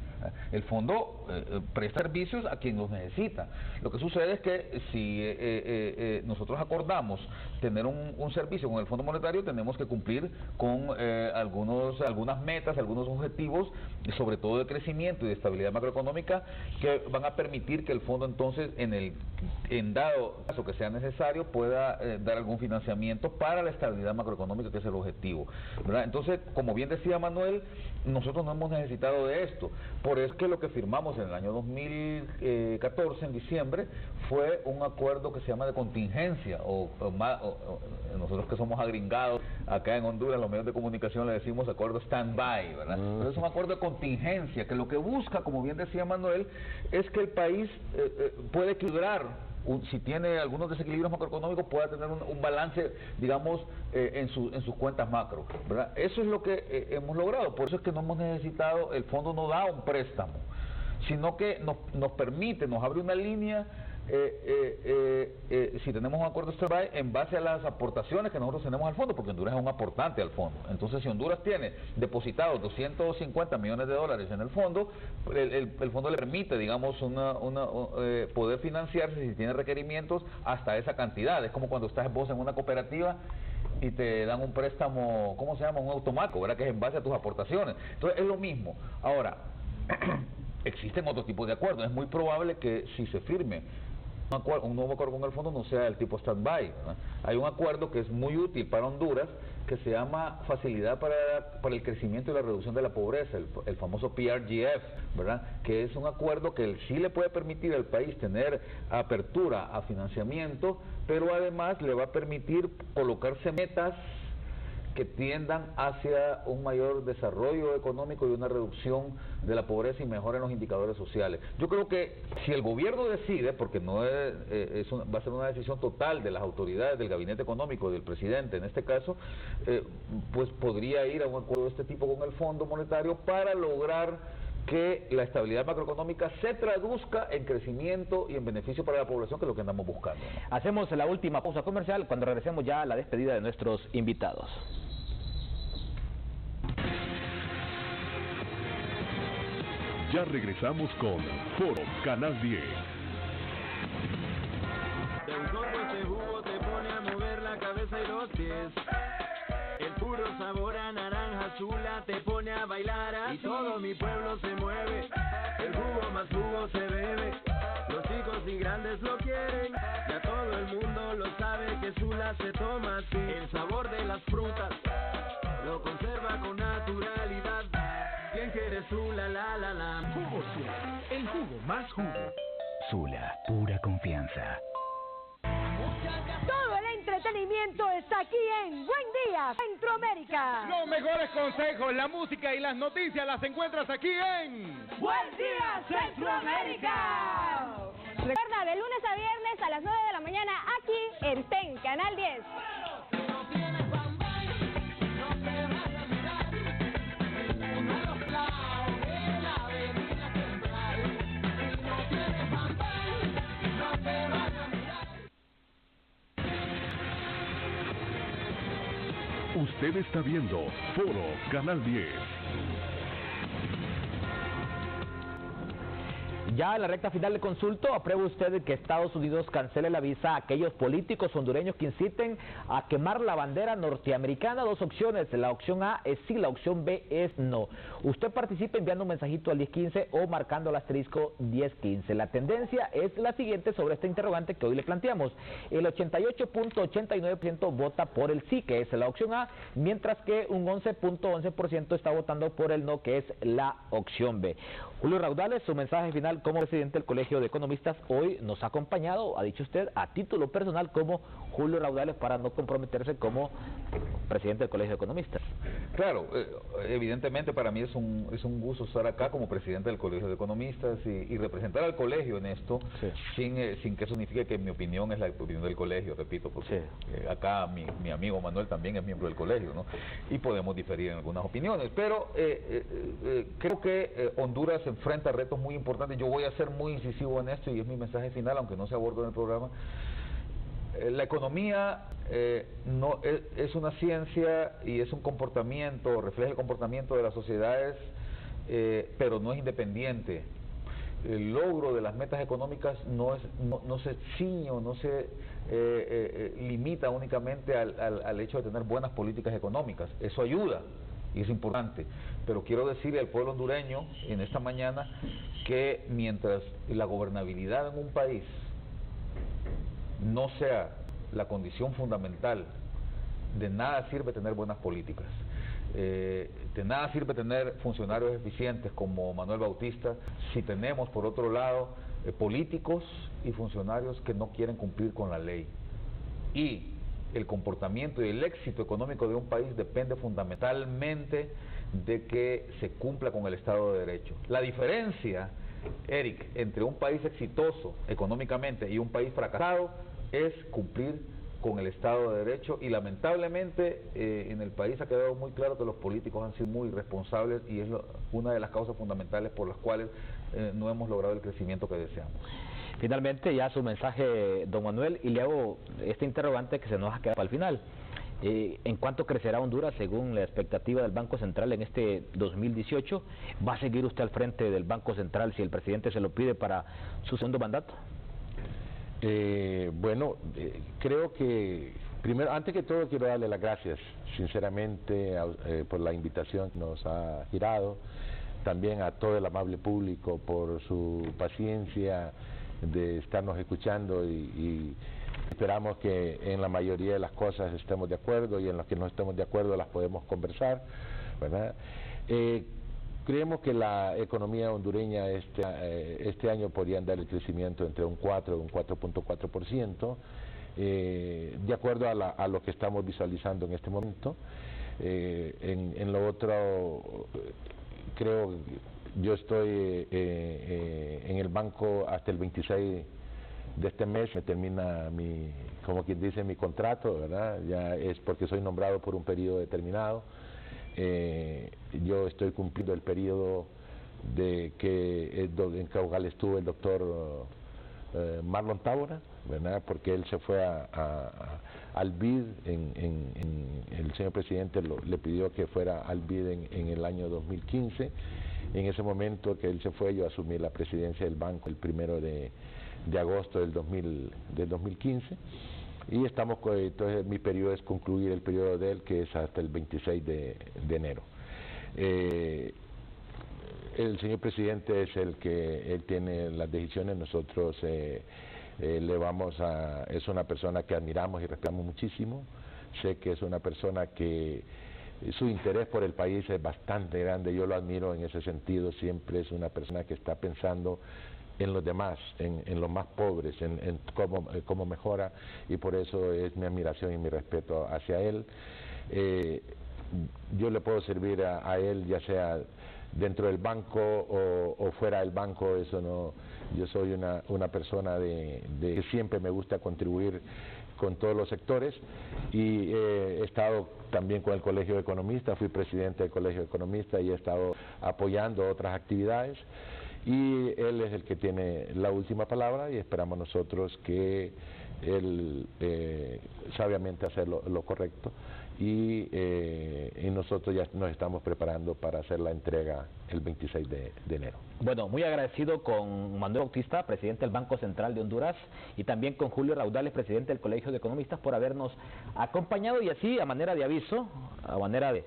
El fondo presta servicios a quien los necesita. Lo que sucede es que si nosotros acordamos tener un servicio con el Fondo Monetario, tenemos que cumplir con algunas metas, algunos objetivos, sobre todo de crecimiento y de estabilidad macroeconómica, que van a permitir que el fondo entonces, en dado caso que sea necesario, pueda dar algún financiamiento para la estabilidad macroeconómica, que es el objetivo, ¿verdad? Entonces, como bien decía Manuel, nosotros no hemos necesitado de esto. Por eso es que lo que firmamos en el año 2014, en diciembre, fue un acuerdo que se llama de contingencia, nosotros que somos agringados acá en Honduras, los medios de comunicación le decimos acuerdo stand-by, ¿verdad? Pero es un acuerdo de contingencia que lo que busca, como bien decía Manuel, es que el país puede equilibrar, si tiene algunos desequilibrios macroeconómicos, pueda tener un balance, digamos, en sus cuentas macro, ¿verdad? Eso es lo que hemos logrado. Por eso es que no hemos necesitado, el fondo no da un préstamo, sino que nos permite, nos abre una línea, si tenemos un acuerdo stand-by, en base a las aportaciones que nosotros tenemos al fondo, porque Honduras es un aportante al fondo. Entonces, si Honduras tiene depositados 250 millones de dólares en el fondo, el fondo le permite, digamos, poder financiarse si tiene requerimientos hasta esa cantidad. Es como cuando estás vos en una cooperativa y te dan un préstamo, ¿cómo se llama? Un automático, ¿verdad?, que es en base a tus aportaciones. Entonces, es lo mismo. Ahora, existen otros tipos de acuerdos. Es muy probable que si se firme un nuevo acuerdo con el fondo no sea el tipo stand-by, ¿verdad? Hay un acuerdo que es muy útil para Honduras que se llama Facilidad para el Crecimiento y la Reducción de la Pobreza, el famoso PRGF, ¿verdad?, que es un acuerdo que sí le puede permitir al país tener apertura a financiamiento, pero además le va a permitir colocarse metas que tiendan hacia un mayor desarrollo económico y una reducción de la pobreza y mejora en los indicadores sociales. Yo creo que si el gobierno decide, porque no va a ser una decisión total de las autoridades, del gabinete económico, del presidente en este caso, pues podría ir a un acuerdo de este tipo con el Fondo Monetario para lograr que la estabilidad macroeconómica se traduzca en crecimiento y en beneficio para la población, que es lo que andamos buscando. Hacemos la última pausa comercial. Cuando regresemos ya a la despedida de nuestros invitados. Ya regresamos con Foro Canal 10. De un sorbo ese jugo te pone a mover la cabeza y los pies. El puro sabor a naranja Sula te pone a bailar así. Y todo mi pueblo se mueve, el jugo más jugo se bebe. Los chicos y grandes lo quieren, ya todo el mundo lo sabe que Sula se toma así. El sabor de las frutas lo conserva con naturalidad. ¿Quién quiere Sula, la? Jugo Sula, el jugo más jugo. Sula, pura confianza. Todo el entretenimiento está aquí en Buen Día Centroamérica. Los mejores consejos, la música y las noticias las encuentras aquí en Buen Día Centroamérica. Recuerda, de lunes a viernes a las 9 de la mañana aquí en TEN, Canal 10. Usted está viendo Foro Canal 10. Ya en la recta final del consulto, aprueba usted que Estados Unidos cancele la visa a aquellos políticos hondureños que inciten a quemar la bandera norteamericana. Dos opciones, la opción A es sí, la opción B es no. Usted participa enviando un mensajito al 1015 o marcando el asterisco 1015. La tendencia es la siguiente sobre este interrogante que hoy le planteamos. El 88.89% vota por el sí, que es la opción A, mientras que un 11.11% está votando por el no, que es la opción B. Julio Raudales, su mensaje final como presidente del Colegio de Economistas, hoy nos ha acompañado, ha dicho usted, a título personal como Julio Raudales para no comprometerse como presidente del Colegio de Economistas. Claro, evidentemente para mí es un gusto estar acá como presidente del Colegio de Economistas y representar al colegio en esto, sí, sin que eso signifique que mi opinión es la opinión del colegio, repito, porque sí, acá mi amigo Manuel también es miembro del colegio, ¿no? Y podemos diferir en algunas opiniones, pero creo que Honduras se enfrenta a retos muy importantes. Yo voy a ser muy incisivo en esto y es mi mensaje final, aunque no se abordó en el programa. La economía no es una ciencia y es un comportamiento, refleja el comportamiento de las sociedades, pero no es independiente. El logro de las metas económicas no se ciñe o no se limita únicamente al hecho de tener buenas políticas económicas. Eso ayuda y es importante, pero quiero decirle al pueblo hondureño en esta mañana que mientras la gobernabilidad en un país no sea la condición fundamental, de nada sirve tener buenas políticas, de nada sirve tener funcionarios eficientes como Manuel Bautista si tenemos por otro lado políticos y funcionarios que no quieren cumplir con la ley. Y el comportamiento y el éxito económico de un país depende fundamentalmente de que se cumpla con el Estado de Derecho. La diferencia, Eric, entre un país exitoso económicamente y un país fracasado es cumplir con el Estado de Derecho, y lamentablemente en el país ha quedado muy claro que los políticos han sido muy irresponsables y es una de las causas fundamentales por las cuales no hemos logrado el crecimiento que deseamos. Finalmente, ya su mensaje, don Manuel, y le hago este interrogante que se nos ha quedado para el final. ¿En cuánto crecerá Honduras según la expectativa del Banco Central en este 2018? ¿Va a seguir usted al frente del Banco Central si el presidente se lo pide para su segundo mandato? Bueno, creo que, primero, antes que todo quiero darle las gracias, sinceramente, por la invitación que nos ha girado, también a todo el amable público por su paciencia de estarnos escuchando y esperamos que en la mayoría de las cosas estemos de acuerdo y en las que no estemos de acuerdo las podemos conversar, ¿verdad? Creemos que la economía hondureña este año podría dar el crecimiento entre un 4 y un 4.4%, de acuerdo a lo que estamos visualizando en este momento. En lo otro, creo, yo estoy en el banco hasta el 26 de este mes, me termina como quien dice, mi contrato, ¿verdad? Ya es porque soy nombrado por un periodo determinado. Yo estoy cumpliendo el periodo en que estuvo el doctor Marlon Tábora, ¿verdad? Porque él se fue al BID, el señor presidente le pidió que fuera al BID en el año 2015. En ese momento que él se fue, yo asumí la presidencia del banco el 1 de agosto del 2015. Y entonces mi periodo es concluir el periodo de él, que es hasta el 26 de enero. El señor presidente es el que él tiene las decisiones. Nosotros es una persona que admiramos y respetamos muchísimo. Sé que es una persona que su interés por el país es bastante grande. Yo lo admiro en ese sentido. Siempre es una persona que está pensando en los demás, en los más pobres, en cómo mejora, y por eso es mi admiración y mi respeto hacia él. Yo le puedo servir a él, ya sea dentro del banco o fuera del banco. Eso no. Yo soy una persona que siempre me gusta contribuir con todos los sectores, y he estado también con el Colegio de Economistas, fui presidente del Colegio de Economistas y he estado apoyando otras actividades, y él es el que tiene la última palabra, y esperamos nosotros que él sabiamente hacer lo correcto, y nosotros ya nos estamos preparando para hacer la entrega el 26 de enero. Bueno, muy agradecido con Manuel Bautista, presidente del Banco Central de Honduras, y también con Julio Raudales, presidente del Colegio de Economistas, por habernos acompañado, y así a manera de aviso, a manera de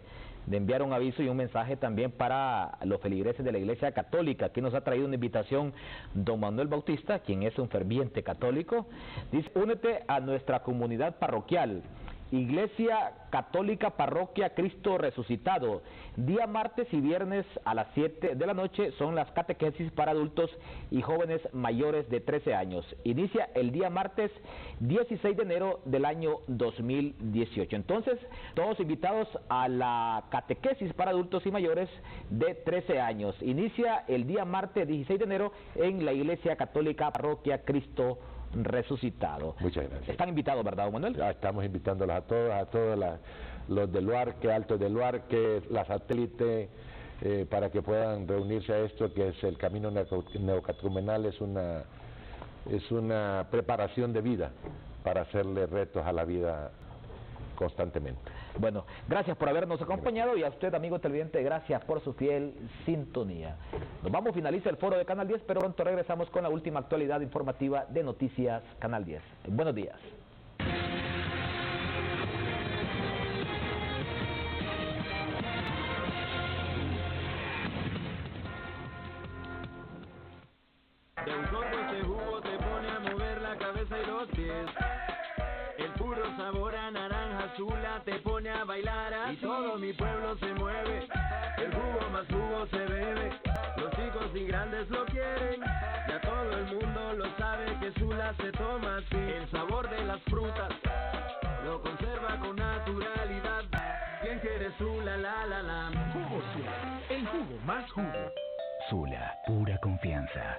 enviar un aviso y un mensaje también para los feligreses de la Iglesia Católica. Aquí nos ha traído una invitación don Manuel Bautista, quien es un ferviente católico. Dice: únete a nuestra comunidad parroquial, Iglesia Católica Parroquia Cristo Resucitado. Día martes y viernes a las 7 de la noche son las catequesis para adultos y jóvenes mayores de 13 años. Inicia el día martes 16 de enero del año 2018. Entonces, todos invitados a la catequesis para adultos y mayores de 13 años. Inicia el día martes 16 de enero en la Iglesia Católica Parroquia Cristo Resucitado. Muchas gracias. Están invitados, ¿verdad, don Manuel? Estamos invitándolos a todos los del Luarque, Altos del Luarque, la satélite, para que puedan reunirse a esto, que es el camino neocatecumenal. Es una preparación de vida para hacerle retos a la vida constantemente. Bueno, gracias por habernos acompañado, y a usted, amigo televidente, gracias por su fiel sintonía. Nos vamos, finaliza el foro de Canal 10, pero pronto regresamos con la última actualidad informativa de Noticias Canal 10. Buenos días. De un sorbo este jugo te pone a mover la cabeza y los pies. El puro sabor a naranja chula te pone a bailar así. Y todo mi pueblo se mueve, el jugo más jugo se bebe. Los chicos y grandes lo quieren, ya todo el mundo lo sabe que Sula se toma así. El sabor de las frutas lo conserva con naturalidad. ¿Quién quiere Sula? La. Jugo Sula, el jugo más jugo. Sula, pura confianza.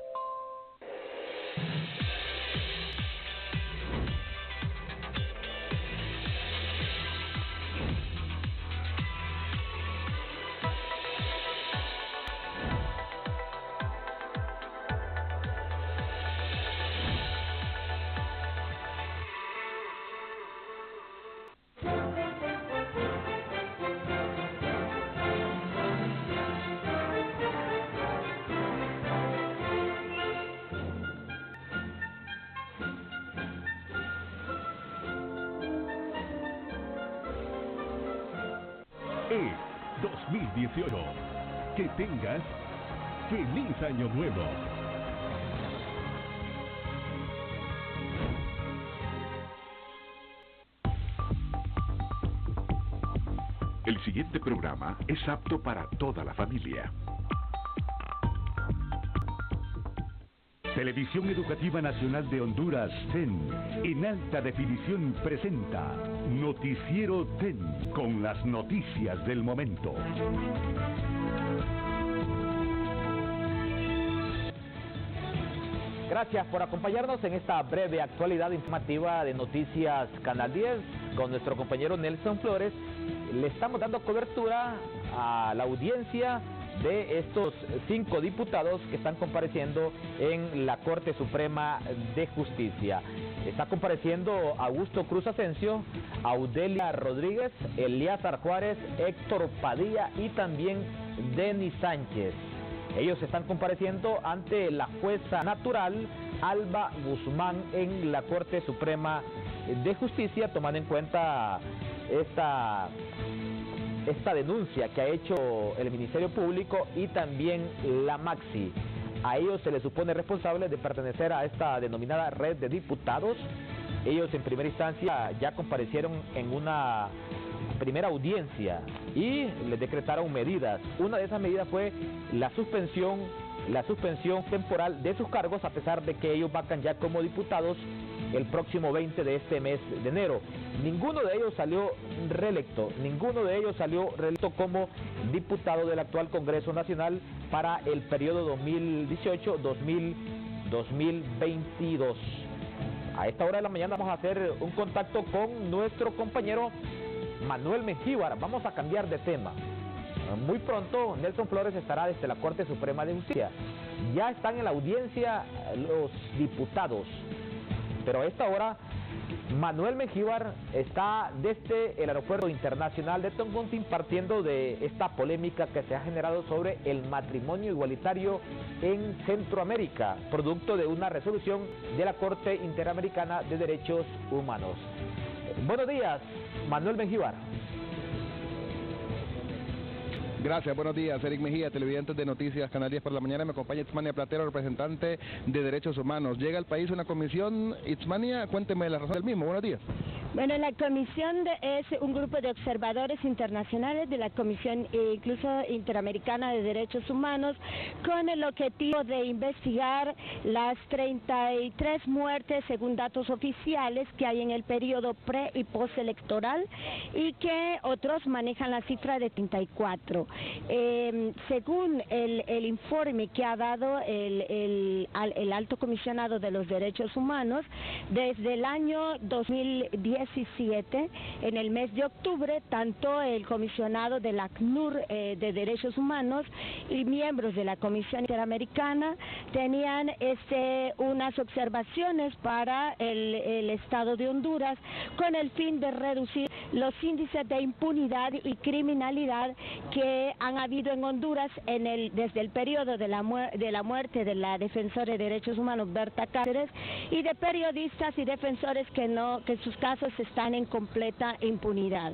Es 2018. Que tengas feliz año nuevo. El siguiente programa es apto para toda la familia. Televisión Educativa Nacional de Honduras, TEN, en alta definición presenta Noticiero TEN, con las noticias del momento. Gracias por acompañarnos en esta breve actualidad informativa de Noticias Canal 10. Con nuestro compañero Nelson Flores le estamos dando cobertura a la audiencia de estos 5 diputados que están compareciendo en la Corte Suprema de Justicia. Está compareciendo Augusto Cruz Asensio, Audelia Rodríguez, Eliazar Juárez, Héctor Padilla y también Denis Sánchez. Ellos están compareciendo ante la jueza natural Alba Guzmán en la Corte Suprema de Justicia, tomando en cuenta esta denuncia que ha hecho el Ministerio Público y también la Maxi. A ellos se les supone responsables de pertenecer a esta denominada red de diputados. Ellos en primera instancia ya comparecieron en una primera audiencia y les decretaron medidas. Una de esas medidas fue la suspensión temporal de sus cargos, a pesar de que ellos vacan ya como diputados el próximo 20 de este mes de enero. Ninguno de ellos salió reelecto como diputado del actual Congreso Nacional para el periodo 2018-2022. A esta hora de la mañana vamos a hacer un contacto con nuestro compañero Manuel Mengíbar. Vamos a cambiar de tema. Muy pronto Nelson Flores estará desde la Corte Suprema de Justicia. Ya están en la audiencia los diputados, pero a esta hora Manuel Mengíbar está desde el Aeropuerto Internacional de Toncontín partiendo de esta polémica que se ha generado sobre el matrimonio igualitario en Centroamérica, producto de una resolución de la Corte Interamericana de Derechos Humanos. Buenos días, Manuel Mengíbar. Gracias, buenos días, Eric Mejía, televidentes de Noticias Canal 10 por la mañana. Me acompaña Itzmania Platero, representante de Derechos Humanos. Llega al país una comisión. Itzmania, cuénteme la razón del mismo. Buenos días. Bueno, la comisión es un grupo de observadores internacionales de la Comisión incluso Interamericana de Derechos Humanos, con el objetivo de investigar las 33 muertes según datos oficiales que hay en el periodo pre y postelectoral, y que otros manejan la cifra de 34. Según el informe que ha dado el Alto Comisionado de los Derechos Humanos, desde el año 2017, en el mes de octubre, tanto el comisionado del ACNUR de Derechos Humanos y miembros de la Comisión Interamericana tenían unas observaciones para el Estado de Honduras con el fin de reducir los índices de impunidad y criminalidad que han habido en Honduras desde el periodo de la muerte de la defensora de derechos humanos Berta Cáceres, y de periodistas y defensores que sus casos están en completa impunidad.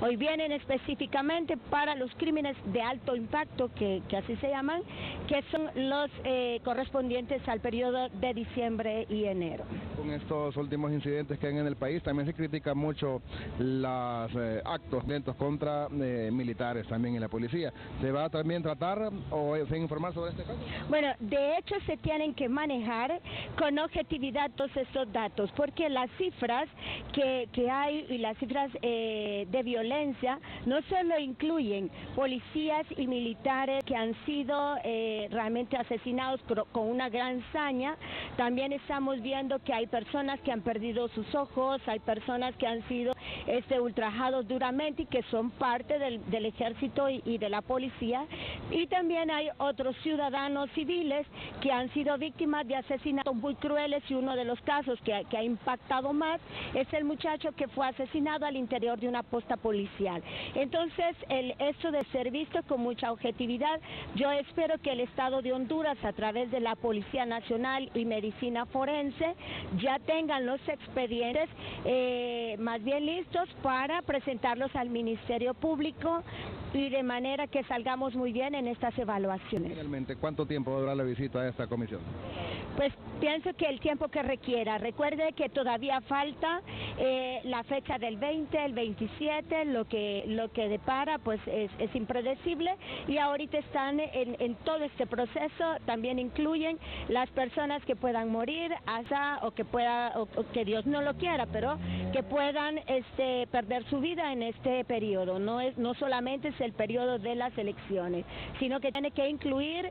Hoy vienen específicamente para los crímenes de alto impacto, que así se llaman, que son los correspondientes al periodo de diciembre y enero. Con estos últimos incidentes que hay en el país, también se critica mucho los actos violentos contra militares también en la policía. ¿Se va a también tratar o se informar sobre este caso? Bueno, de hecho se tienen que manejar con objetividad todos estos datos, porque las cifras que hay y las cifras de violencia no solo incluyen policías y militares que han sido realmente asesinados con una gran saña. También estamos viendo que hay personas que han perdido sus ojos, hay personas que han sido ultrajados duramente y que son parte del ejército y de la policía, y también hay otros ciudadanos civiles que han sido víctimas de asesinatos muy crueles, y uno de los casos que ha impactado más es el muchacho que fue asesinado al interior de una posta policial. Entonces, esto de ser visto con mucha objetividad, yo espero que el Estado de Honduras, a través de la Policía Nacional y Medicina Forense, ya tengan los expedientes más bien listos para presentarlos al Ministerio Público, y de manera que salgamos muy bien en estas evaluaciones. Finalmente, ¿cuánto tiempo va a durar la visita a esta comisión? Pues pienso que el tiempo que requiera. Recuerde que todavía falta la fecha del 20, el 27, lo que depara pues es impredecible, y ahorita están en todo este proceso. También incluyen las personas que puedan morir o que Dios no lo quiera, pero que puedan perder su vida en este periodo. No solamente es el periodo de las elecciones, sino que tiene que incluir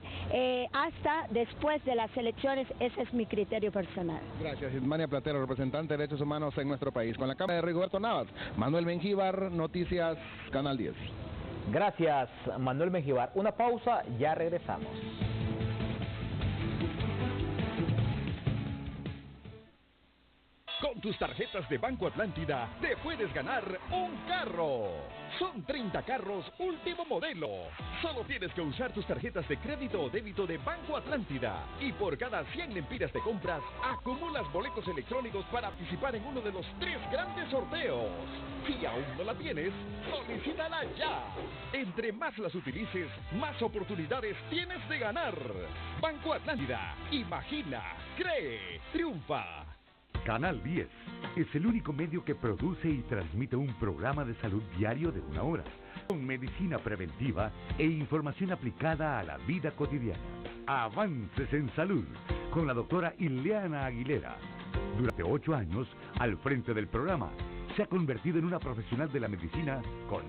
hasta después de las elecciones. Ese es mi criterio personal. Gracias, Itzmania Platero, representante de Derechos Humanos en nuestro país. Con la cámara de Rigoberto Navas, Manuel Mengíbar, Noticias Canal 10. Gracias, Manuel Mengíbar. Una pausa, ya regresamos. Con tus tarjetas de Banco Atlántida, te puedes ganar un carro. Son 30 carros último modelo. Solo tienes que usar tus tarjetas de crédito o débito de Banco Atlántida. Y por cada 100 lempiras de compras, acumulas boletos electrónicos para participar en uno de los 3 grandes sorteos. Si aún no la tienes, solicítala ya. Entre más las utilices, más oportunidades tienes de ganar. Banco Atlántida. Imagina, cree, triunfa. Canal 10 es el único medio que produce y transmite un programa de salud diario de 1 hora, con medicina preventiva e información aplicada a la vida cotidiana. Avances en salud, con la doctora Ileana Aguilera. Durante 8 años, al frente del programa, se ha convertido en una profesional de la medicina con